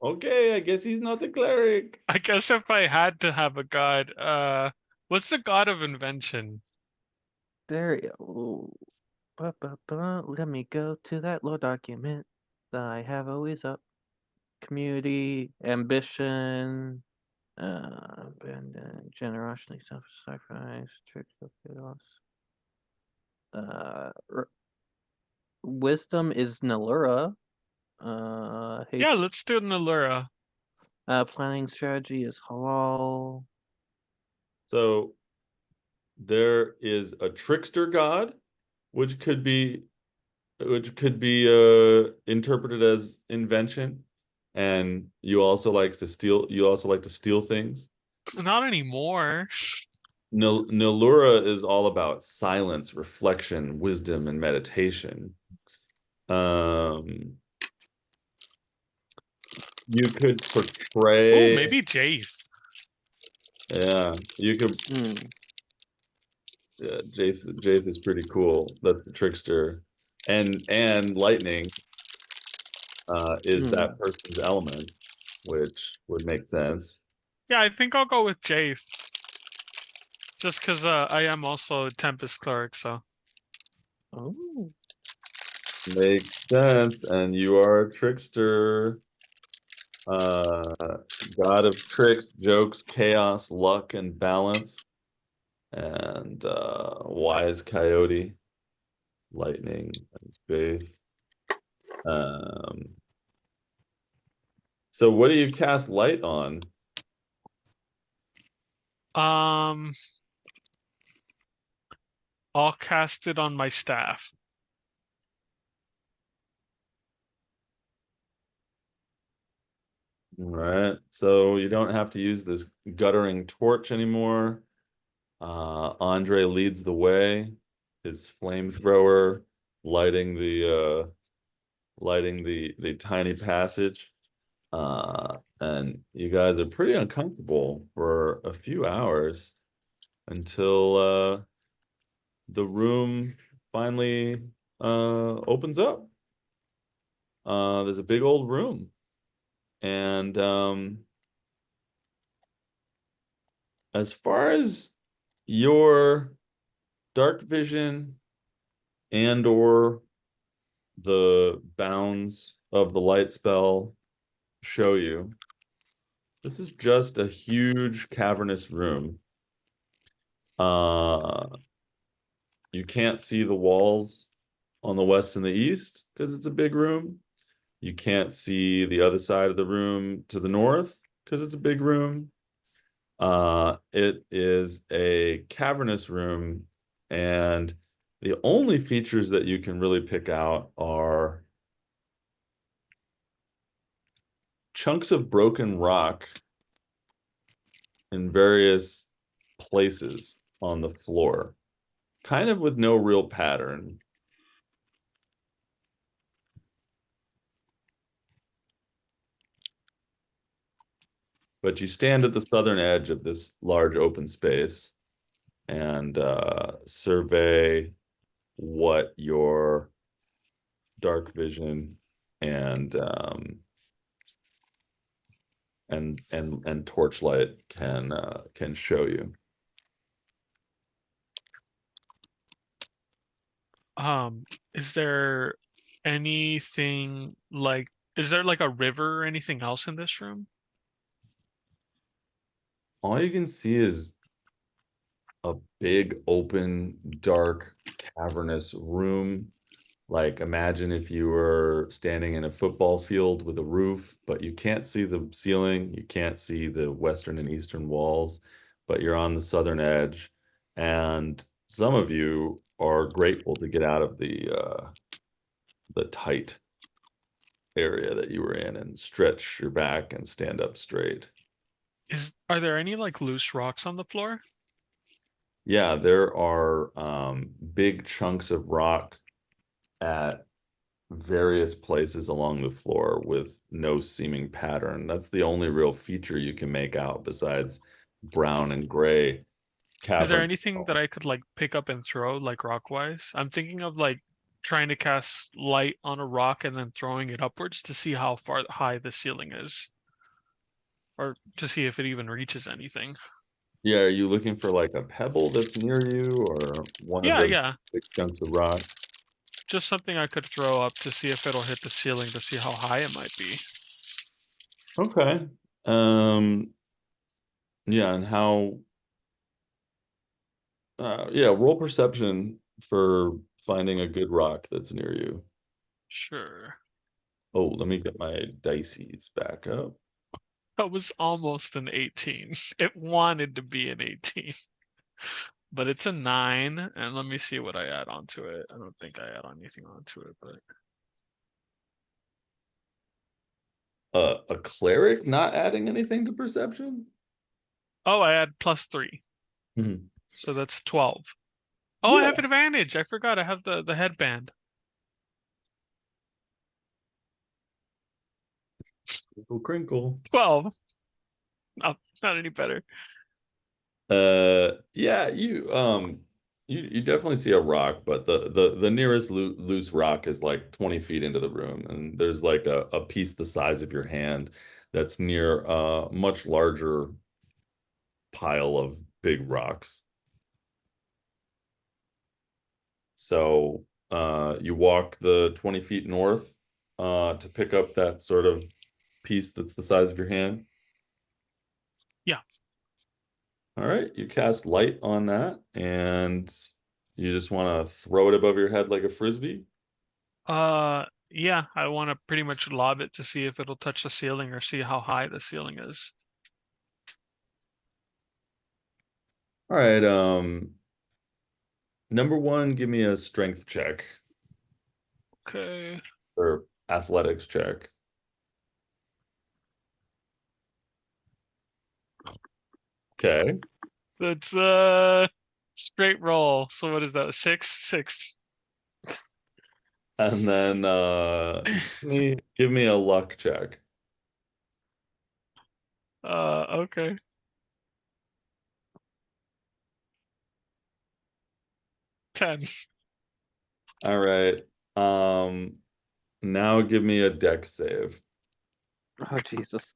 Okay, I guess he's not a cleric. I guess if I had to have a god, what's the god of invention? There. Let me go to that lore document that I have always up. Community, ambition, abandon, generosity, self-sacrifice, tricks of chaos. Wisdom is Nalura. Yeah, let's do Nalura. Planning strategy is Halal. So there is a trickster god, which could be interpreted as invention, and you also like to steal things. Not anymore. Nilura is all about silence, reflection, wisdom, and meditation. You could Oh, portray, maybe Jace. yeah, you could. Yeah, Jace is pretty cool. That's the trickster, and lightning is that person's element, which would make sense. Yeah, I think I'll go with Jace. Just because I am also a Tempest Cleric, so. Oh. Makes sense. And you are a trickster. God of tricks, jokes, chaos, luck, and balance. And wise coyote, lightning, and faith. So what do you cast light on? I'll cast it on my staff. All right. So you don't have to use this guttering torch anymore. Andre leads the way, his flamethrower lighting the tiny passage. And you guys are pretty uncomfortable for a few hours until the room finally opens up. There's a big old room, and as far as your dark vision and or the bounds of the light spell show you, this is just a huge cavernous room. You can't see the walls on the west and the east because it's a big room. You can't see the other side of the room to the north because it's a big room. It is a cavernous room, and the only features that you can really pick out are chunks of broken rock in various places on the floor, kind of with no real pattern. But you stand at the southern edge of this large open space and survey what your dark vision and torchlight can show you. Is there anything like, is there like a river or anything else in this room? All you can see is a big, open, dark, cavernous room. Like, imagine if you were standing in a football field with a roof, but you can't see the ceiling, you can't see the western and eastern walls, but you're on the southern edge. And some of you are grateful to get out of the tight area that you were in and stretch your back and stand up straight. Are there any like loose rocks on the floor? Yeah, there are big chunks of rock at various places along the floor with no seeming pattern. That's the only real feature you can make out besides brown and gray Is there cavern. anything that I could like pick up and throw like rock-wise? I'm thinking of like trying to cast light on a rock and then throwing it upwards to see how far high the ceiling is. Or to see if it even reaches anything. Yeah, are you looking for like a pebble that's near you or one of Yeah, those yeah. big chunks of rock? Just something I could throw up to see if it'll hit the ceiling to see how high it might be. Okay. Um, yeah, and how yeah, roll perception for finding a good rock that's near you. Sure. Oh, let me get my dices back up. That was almost an 18. It wanted to be an 18. But it's a 9, and let me see what I add onto it. I don't think I add anything onto it, but A cleric not adding anything to perception? oh, I add +3. Mhm. So that's 12. Oh, I Yeah. have advantage. I forgot I have the headband. Crinkle, crinkle. 12. No, not any better. Yeah, you definitely see a rock, but the nearest loose rock is like 20 feet into the room, and there's like a piece the size of your hand that's near a much larger pile of big rocks. So you walk the 20 feet north to pick up that sort of piece that's the size of your hand. Yeah. All right, you cast light on that, and you just want to throw it above your head like a frisbee. Yeah, I want to pretty much lob it to see if it'll touch the ceiling or see how high the ceiling is. All right, number one, give me a strength check Okay. or athletics check. Okay. That's straight roll. So what is that? Six. And then give me a luck check. Okay. Ten. All right. Now give me a deck save. Oh Jesus.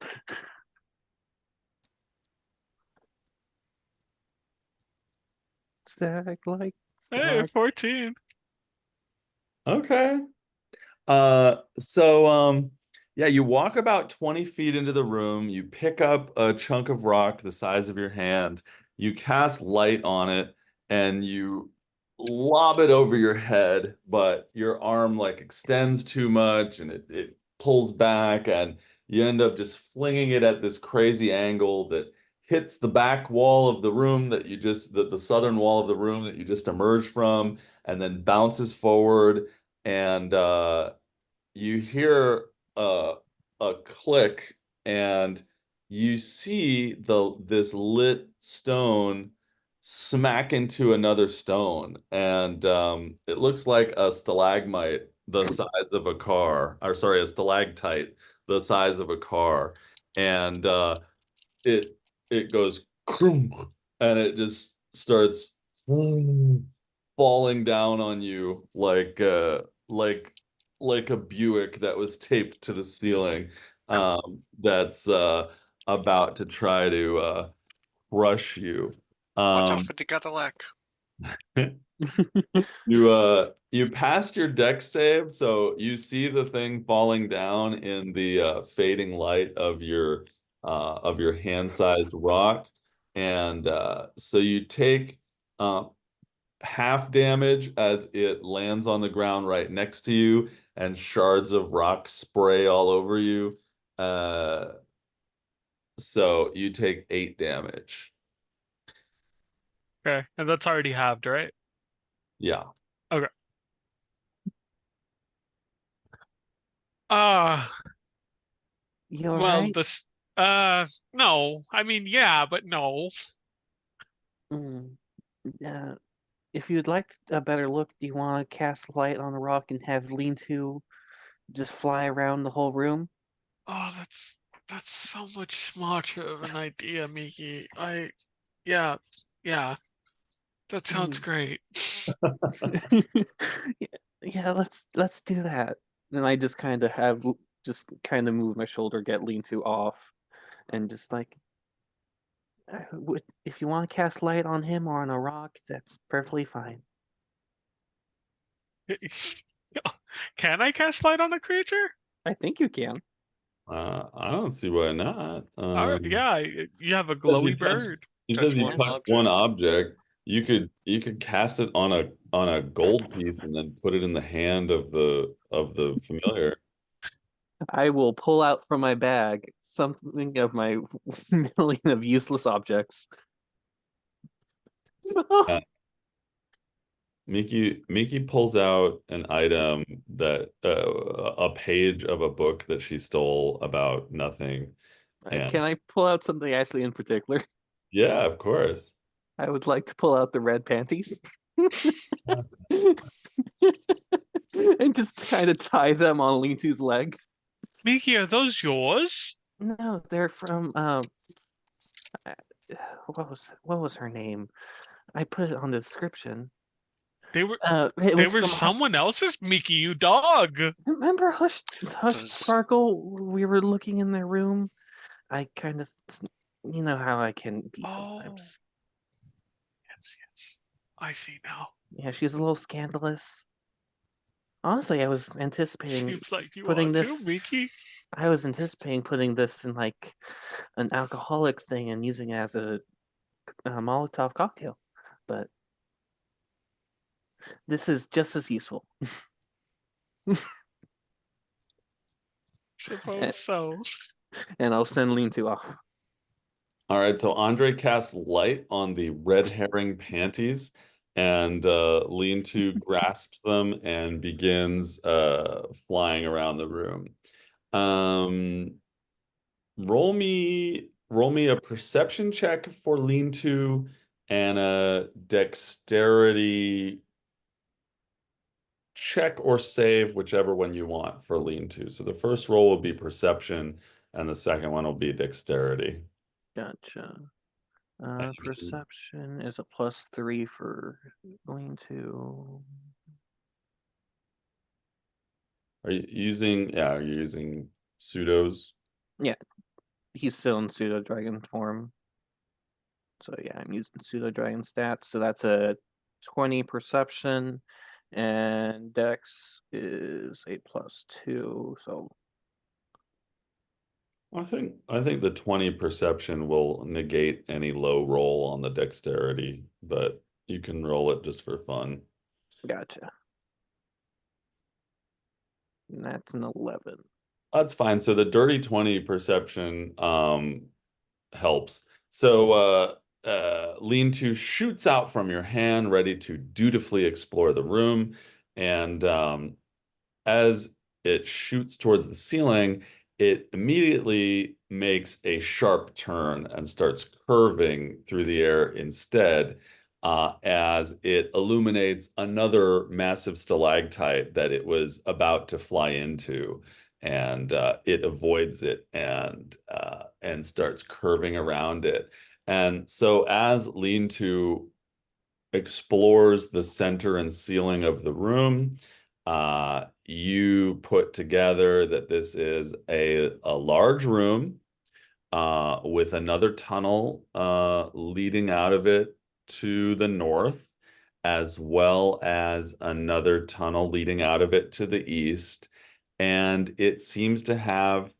Stack like Hey, stack. 14. Okay. Yeah, you walk about 20 feet into the room, you pick up a chunk of rock the size of your hand, you cast light on it, and you lob it over your head, but your arm like extends too much and it pulls back, and you end up just flinging it at this crazy angle that hits the back wall of the room that you just the southern wall of the room that you just emerged from, and then bounces forward, and you hear a click, and you see this lit stone smack into another stone, and it looks like a stalagmite the size of a car, or sorry, a stalactite the size of a car, and it it goes and it just starts falling down on you like a Buick that was taped to the ceiling, that's about to try to crush you. Watch out Um, for the Cadillac. you passed your deck save, so you see the thing falling down in the fading light of your hand-sized rock, and so you take half damage as it lands on the ground right next to you, and shards of rock spray all over you. Uh, so you take 8 damage. Okay, and that's already halved, right? Yeah. Okay. Uh, You well, alright? this, no. I mean, yeah, but no. Mm. If you'd like a better look, do you want to cast light on a rock and have lean-to just fly around the whole room? Oh, that's so much smarter of an idea, Miki. Yeah, yeah, that sounds great. Yeah, yeah, let's do that. And I just kind of move my shoulder, get lean-to off, and just like, if you want to cast light on him or on a rock, that's perfectly fine. Can I cast light on a creature? I think you can. I don't see why not. All right, yeah, you have a Says you glowy touch- bird. He Touch says you one touch one object. object. You could cast it on a gold piece and then put it in the hand of the familiar. I will pull out from my bag something of my million of useless objects. Uh, Miki pulls out an item that a page of a book that she stole about nothing. And Can I pull out something actually in particular? yeah, of course. I would like to pull out the red panties. And just kind of tie them on Lean-to's leg. Miki, are those yours? No, they're from what was her name? I put it on the description. They were It they was were from someone else's. Miki, you dog. remember Hush Those- Sparkle? We were looking in their room. I kind of You know how I can be Oh. sometimes. Yes. I see now. Yeah, she's a little scandalous. Honestly, I was anticipating Seems like you putting are too, this. Mickey. I was anticipating putting this in like an alcoholic thing and using it as a Molotov cocktail, but this is just as useful. Suppose so. And I'll send Lean to off. All right, so Andre casts light on the red herring panties, and Lean-To grasps them and begins flying around the room. Um, roll me a perception check for Lean-To and a dexterity check or save, whichever one you want for Lean-To. So the first roll will be perception, and the second one will be dexterity. Gotcha. And you- Perception is a +3 for Lean to. Are you using, yeah, are you using pseudos? He's still in pseudo dragon form. So yeah, I'm using pseudo dragon stats. So that's a 20 perception, and Dex is a +2. So I think the 20 perception will negate any low roll on the dexterity, but you can roll it just for fun. gotcha. And that's an 11. That's fine. So the dirty 20 perception helps. So Lean-To shoots out from your hand, ready to dutifully explore the room. And as it shoots towards the ceiling, it immediately makes a sharp turn and starts curving through the air instead, as it illuminates another massive stalactite that it was about to fly into. And it avoids it and starts curving around it. And so as Lean-To explores the center and ceiling of the room, you put together that this is a large room with another tunnel leading out of it to the north, as well as another tunnel leading out of it to the east. And it seems to have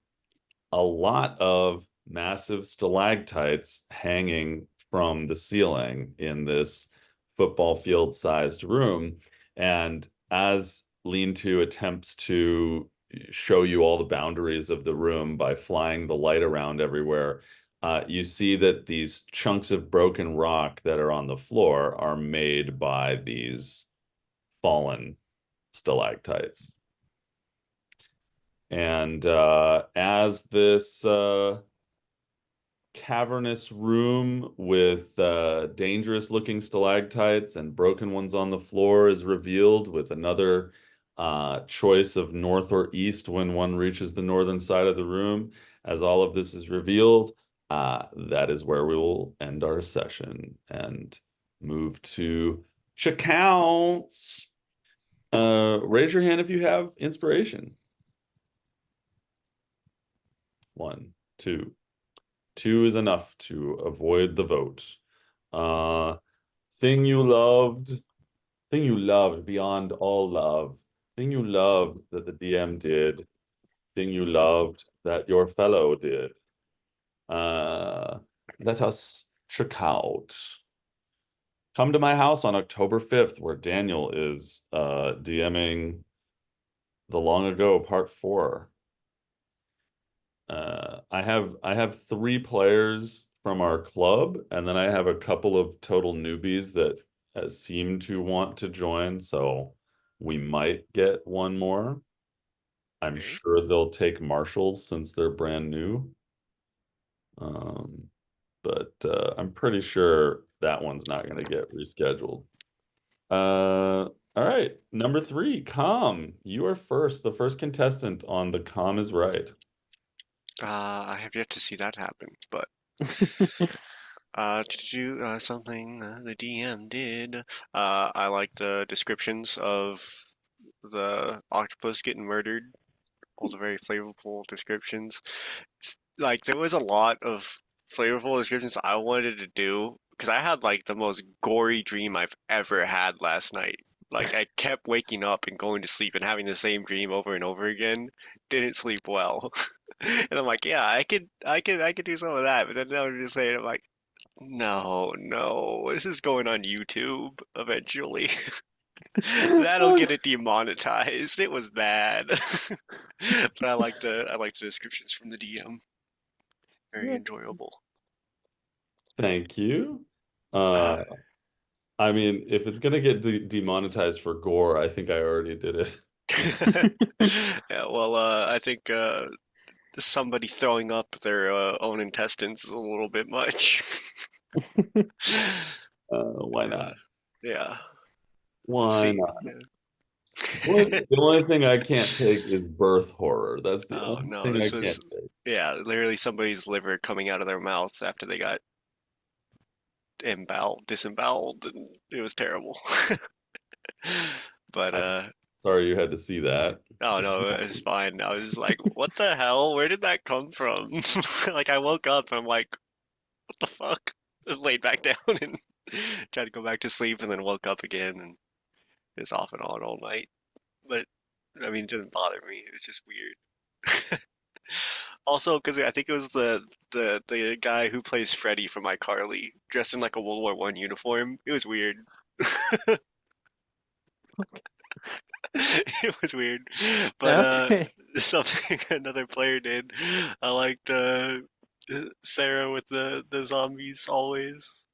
a lot of massive stalactites hanging from the ceiling in this football field sized room. And as Lean-To attempts to show you all the boundaries of the room by flying the light around everywhere, you see that these chunks of broken rock that are on the floor are made by these fallen stalactites. And as this cavernous room with dangerous looking stalactites and broken ones on the floor is revealed, with another choice of north or east when one reaches the northern side of the room, as all of this is revealed, that is where we will end our session and move to check-counts. Raise your hand if you have inspiration. 1, 2. 2 is enough to avoid the vote. Thing you loved beyond all love. Thing you loved that the DM did. Thing you loved that your fellow did. Let us check out. Come to my house on October 5th, where Daniel is DMing The Long Ago Part 4. I have 3 players from our club, and then I have a couple of total newbies that seem to want to join, so we might get one more. I'm Okay. sure they'll take marshals since they're brand new. But I'm pretty sure that one's not going to get rescheduled. All right, number 3, Com. You are first, the first contestant on the Com is Right. I have yet to see that happen, but to do something the DM did. I like the descriptions of the octopus getting murdered. All the very flavorful descriptions. Like there was a lot of flavorful descriptions I wanted to do because I had like the most gory dream I've ever had last night. Like I kept waking up and going to sleep and having the same dream over and over again. Didn't sleep well. And I'm like, yeah, I could do some of that. But then I was just saying, I'm like, no, this is going on YouTube eventually. That'll get it demonetized. It was bad. But I like the descriptions from the DM. Very Yeah. enjoyable. Thank you. I mean, if it's gonna get demonetized for gore, I think I already did it. Yeah, well, I think somebody throwing up their own intestines is a little bit much. Why not? Yeah. Why See. not? Yeah. The only thing I can't take is birth horror. That's the Oh only no, thing I this can't was take. yeah, literally somebody's liver coming out of their mouth after they got disemboweled, and it was terrible. But I'm sorry you had to see that. oh no, it's fine. I was just like, what the hell? Where did that come from? Like I woke up and I'm like, what the fuck? Just laid back down and tried to go back to sleep and then woke up again and it was off and on all night. But I mean, it didn't bother me. It was just weird. Also, because I think it was the guy who plays Freddy from iCarly dressed in like a World War One uniform. It was weird. It was weird. But Okay. something another player did. I liked Sarah with the zombies always.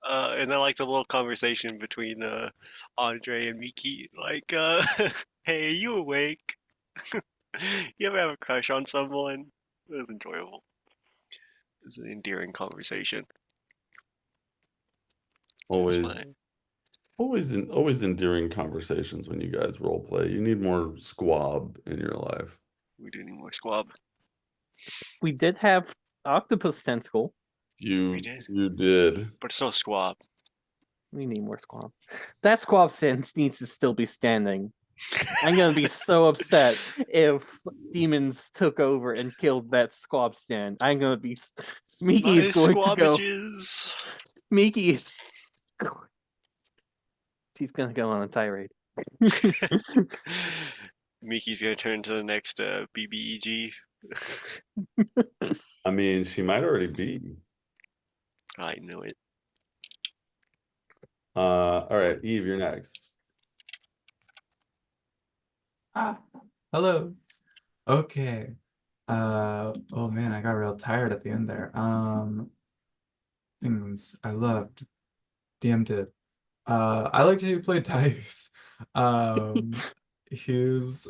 And I like the little conversation between Andre and Miki. Like, hey, you awake? You ever have a crush on someone? It was enjoyable. It was an endearing conversation. It was Always, fun. always endearing conversations when you guys role play. You need more squab in your life. We do need more squab. We did have octopus tentacle. You did. you did. But it's no squab. We need more squab. That squab sense needs to still be standing. I'm gonna be so upset if demons took over and killed that squab stand. I'm gonna be. Miki My is going to go. squabbages. Miki is. She's gonna go on a tirade. Miki's gonna turn to the next BBEG. I mean, she might already be. I knew it. All right, Eve, you're next. Hello. Okay. Oh man, I got real tired at the end there. Things I loved. DM did. I liked how you played Dice. He's,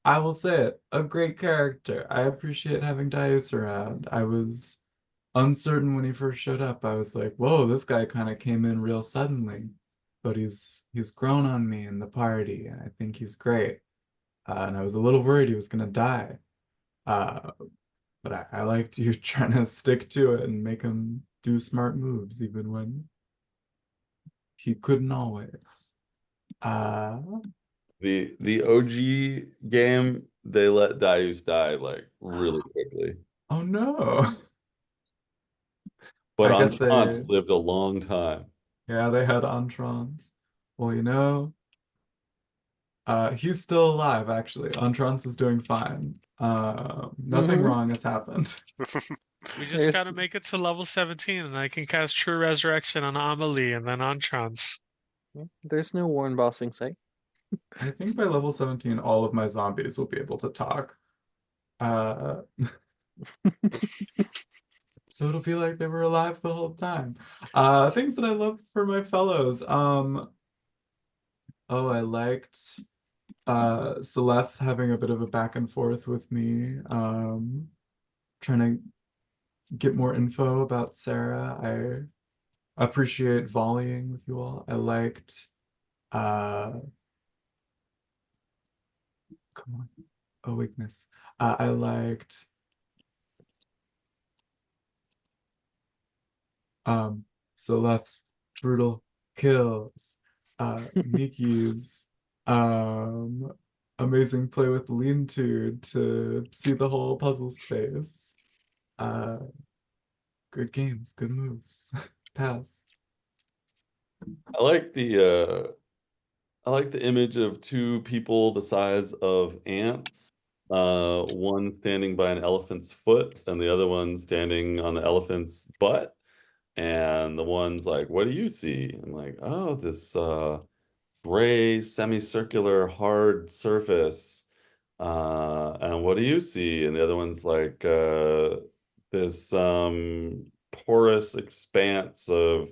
I will say it, a great character. I appreciate having Dice around. I was uncertain when he first showed up. I was like, whoa, this guy kind of came in real suddenly. But he's grown on me in the party, and I think he's great. And I was a little worried he was gonna die. Uh, but I liked you trying to stick to it and make him do smart moves even when he couldn't always. Uh, The OG game, they let Darius die like really quickly. oh no. But I guess Entrance they, lived a long time. yeah, they had Entrance. Well, he's still alive, actually. Entrance is doing fine. Nothing Mhm. wrong has happened. We just There's- gotta make it to level 17 and I can cast True Resurrection on Amelie and then on Trance. There's no Warren bossing site. I think by level 17, all of my zombies will be able to talk. Uh, so it'll be like they were alive the whole time. Things that I love for my fellows. Oh, I liked Celeste having a bit of a back and forth with me, trying to get more info about Sarah. I appreciate volleying with you all. I liked come on, a weakness. I liked Celeste's brutal kills, Miki's amazing play with Lean to see the whole puzzle space. Good games, good moves. Pass. I like the image of two people the size of ants. One standing by an elephant's foot and the other one standing on the elephant's butt. And the one's like, "What do you see?" I'm like, "Oh, this gray semicircular hard surface." And what do you see? And the other one's like, this porous expanse of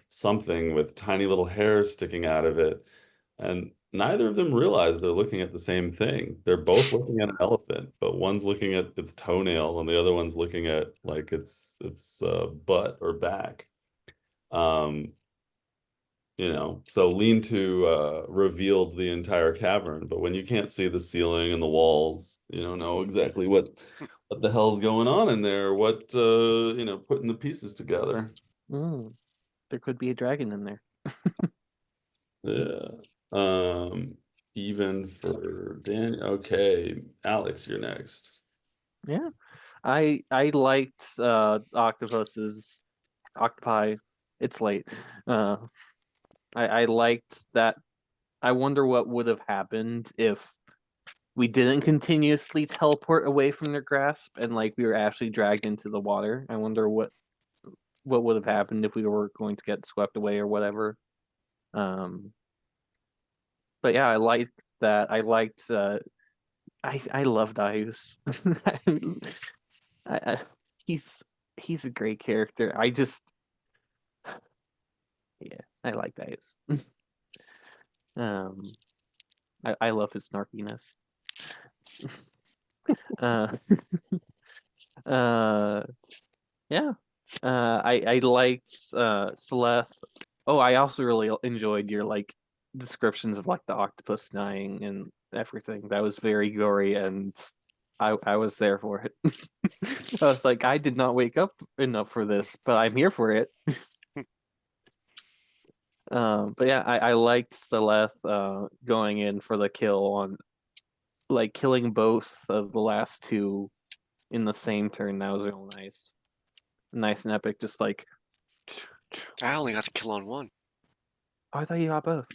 something with tiny little hairs sticking out of it. And neither of them realize they're looking at the same thing. They're both looking at an elephant, but one's looking at its toenail and the other one's looking at like its butt or back. Um, so lean-to revealed the entire cavern, but when you can't see the ceiling and the walls, you don't know exactly what the hell's going on in there, putting the pieces together. There could be a dragon in there. Yeah. Even for Dan. Okay, Alex, you're next. Yeah. I liked octopi. It's late. I liked that. I wonder what would have happened if we didn't continuously teleport away from their grasp and like we were actually dragged into the water. I wonder what would have happened if we were going to get swept away or whatever. But yeah, I liked that. I liked I love Darius. He's a great character. Yeah, I like Darius. I love his snarkiness. Yeah. I liked Celeste. Oh, I also really enjoyed your like descriptions of like the octopus dying and everything. That was very gory, and I was there for it. I was like, I did not wake up enough for this, but I'm here for it. But yeah, I liked Celeste going in for the kill on like killing both of the last two in the same turn. That was real nice. Nice and epic, just like I only got to kill on one. oh, I thought you got both.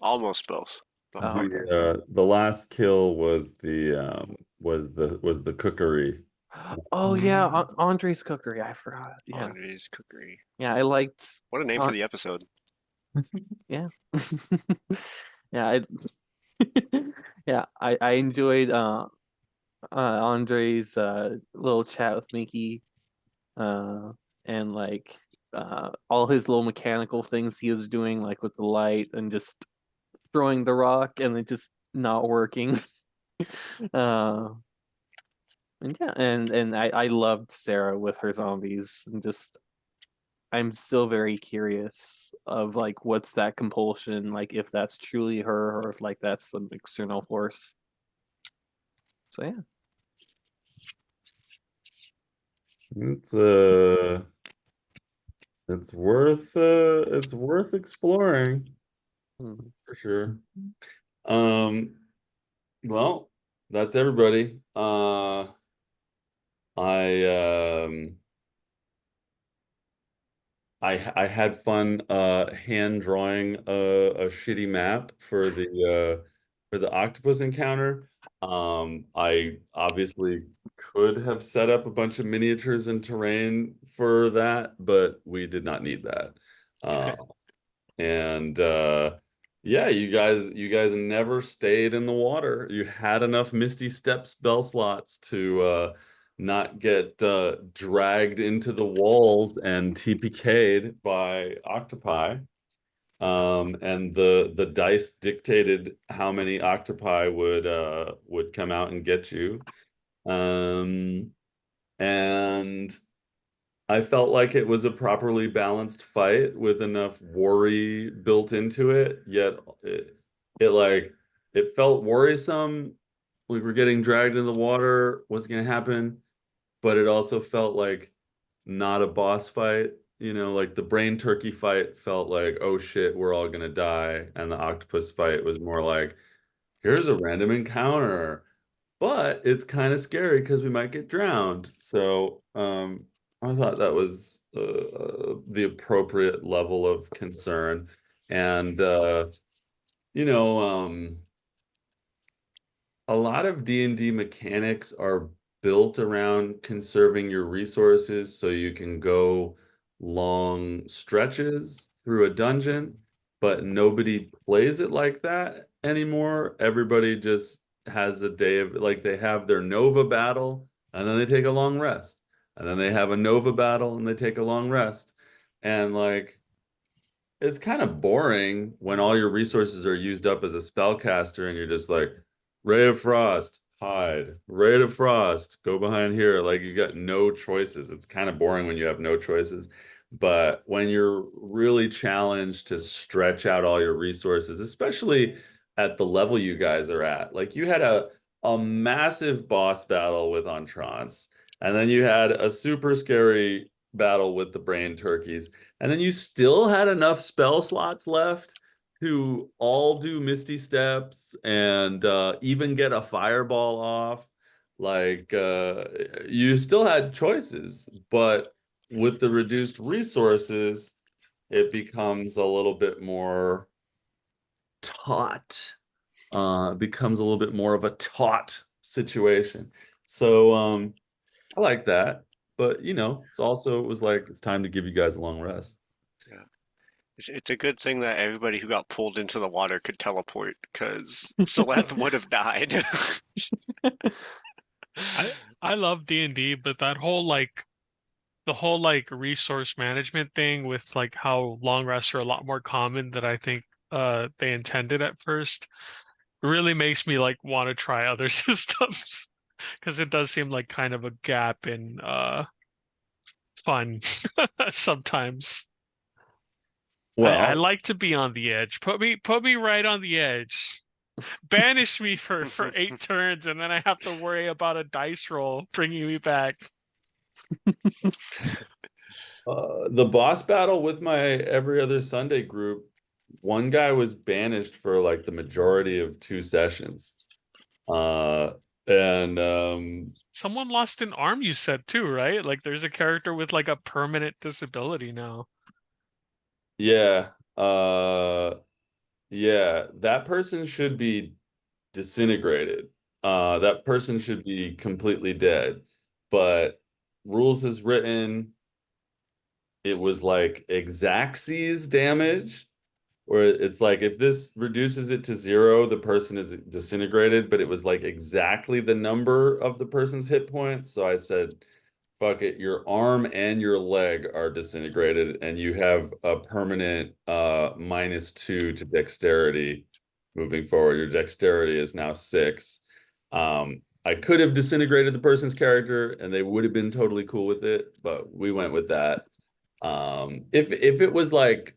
Almost both. Not Oh, quite. okay. The last kill was the cookery. Oh yeah, Andre's cookery. I forgot. Yeah, Andre's cookery. yeah. I liked. What a name for the episode. Yeah, yeah. Yeah. I enjoyed Andre's little chat with Mickey, and like all his little mechanical things he was doing, like with the light and just throwing the rock and it just not working. And yeah, and I loved Sarah with her zombies, and just I'm still very curious of like what's that compulsion, like if that's truly her or if like that's some external force. So yeah. It's worth exploring for sure. Well, that's everybody. I had fun hand drawing a shitty map for the octopus encounter. I obviously could have set up a bunch of miniatures and terrain for that, but we did not need that. And yeah, you guys never stayed in the water. You had enough Misty Step spell slots to not get dragged into the walls and TPK'd by octopi. And the dice dictated how many octopi would come out and get you. And I felt like it was a properly balanced fight with enough worry built into it, yet it felt worrisome. We were getting dragged in the water. What's going to happen? But it also felt like not a boss fight. Like the brain turkey fight felt like, oh shit, we're all going to die. And the octopus fight was more like, here's a random encounter. but it's kind of scary because we might get drowned. So I thought that was the appropriate level of concern. And you know, a lot of D&D mechanics are built around conserving your resources so you can go long stretches through a dungeon, but nobody plays it like that anymore. Everybody just has a day of, like, they have their Nova battle and then they take a long rest. And then they have a Nova battle and they take a long rest. And like, it's kind of boring when all your resources are used up as a spellcaster and you're just like, Ray of Frost, hide. Ray of Frost, go behind here. Like, you got no choices. It's kind of boring when you have no choices. But when you're really challenged to stretch out all your resources, especially at the level you guys are at, like you had a massive boss battle with Entrance, and then you had a super scary battle with the brain turkeys. And then you still had enough spell slots left to all do Misty Steps and even get a fireball off. Like, you still had choices, but with the reduced resources, it becomes a little bit more taut. Becomes a little bit more of a taut situation. So I like that. But you know, it's also, it was like, it's time to give you guys a long rest. Yeah. It's a good thing that everybody who got pulled into the water could teleport, because Celeste would have died. I love D&D, but that whole like the whole like resource management thing with like how long rests are a lot more common than I think they intended at first really makes me like want to try other systems, because it does seem like kind of a gap in fun sometimes. I Well, like to be on the edge. Put me right on the edge. Banish me for 8 turns, and then I have to worry about a dice roll bringing me back. the boss battle with my every other Sunday group, one guy was banished for like the majority of 2 sessions. And Someone lost an arm, you said too, right? Like there's a character with like a permanent disability now. yeah, yeah, that person should be disintegrated. That person should be completely dead. But rules is written, it was like exactsies damage, where it's like if this reduces it to 0, the person is disintegrated, but it was like exactly the number of the person's hit points. So I said, fuck it, your arm and your leg are disintegrated, and you have a permanent -2 to dexterity moving forward. Your dexterity is now 6. I could have disintegrated the person's character and they would have been totally cool with it, but we went with that. If it was like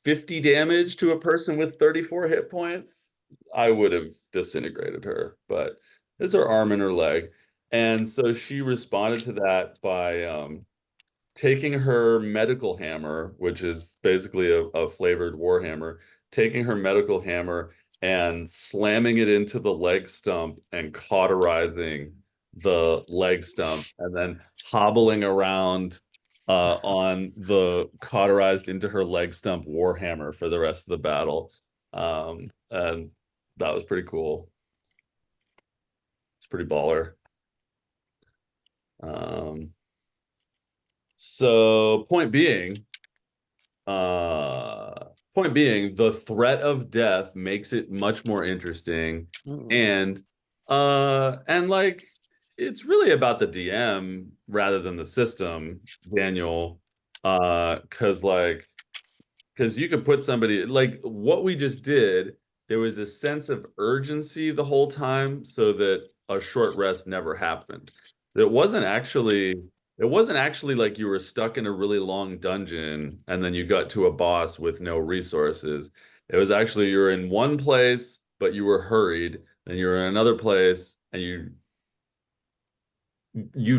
50 damage to a person with 34 hit points, I would have disintegrated her, but it's her arm and her leg. And so she responded to that by taking her medical hammer, which is basically a flavored warhammer, taking her medical hammer and slamming it into the leg stump and cauterizing the leg stump, and then hobbling around on the cauterized into her leg stump warhammer for the rest of the battle. And that was pretty cool. It's pretty baller. So point being, the threat of death makes it much more interesting. And like, it's really about the DM rather than the system, Daniel. Because you could put somebody like what we just did, there was a sense of urgency the whole time so that a short rest never happened. It wasn't actually like you were stuck in a really long dungeon and then you got to a boss with no resources. It was actually, you're in one place, but you were hurried, then you were in another place and you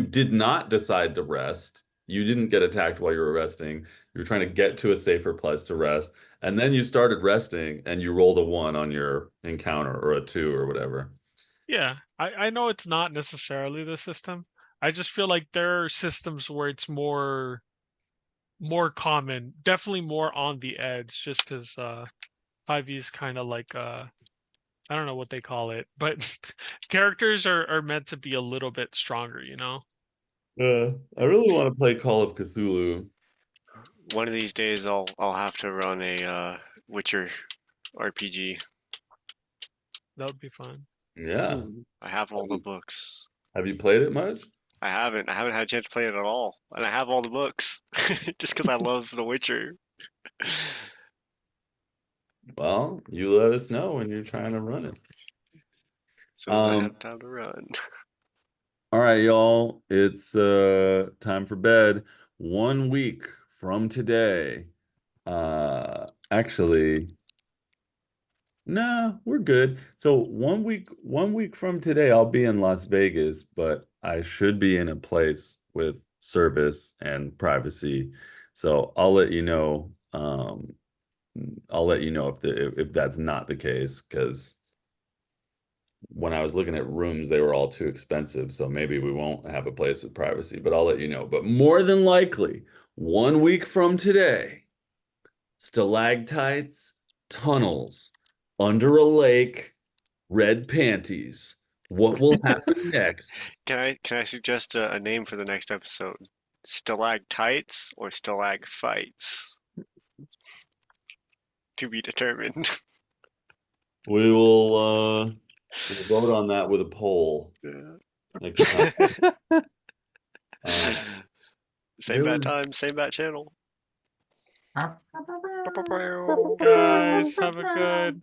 did not decide to rest. You didn't get attacked while you were resting. You were trying to get to a safer place to rest. And then you started resting and you rolled a 1 on your encounter, or a 2 or whatever. Yeah, I know it's not necessarily the system. I just feel like there are systems where it's more common, definitely more on the edge, just because 5e is kind of like I don't know what they call it, but characters are meant to be a little bit stronger, you know? I really want to play Call of Cthulhu. One of these days, I'll have to run a Witcher RPG. That would be fun. Yeah. Ooh. I have all the books. Have you played it much? I haven't had a chance to play it at all, and I have all the books just because I love The Witcher. Well, you let us know when you're trying to run it. So I have time to run. All right, y'all. It's time for bed. 1 week from today. Actually, nah, we're good. So 1 week from today, I'll be in Las Vegas, but I should be in a place with service and privacy. So I'll let you know. I'll let you know if that's not the case, because when I was looking at rooms, they were all too expensive. So maybe we won't have a place with privacy, but I'll let you know. But more than likely, 1 week from today, stalactites, tunnels, under a lake, red panties. What will happen next? Can I suggest a name for the next episode? Stalactites or stalagfights? To be determined. We will we'll vote on that with a poll Yeah. next time. Same bat time, same bat channel. Guys, have a good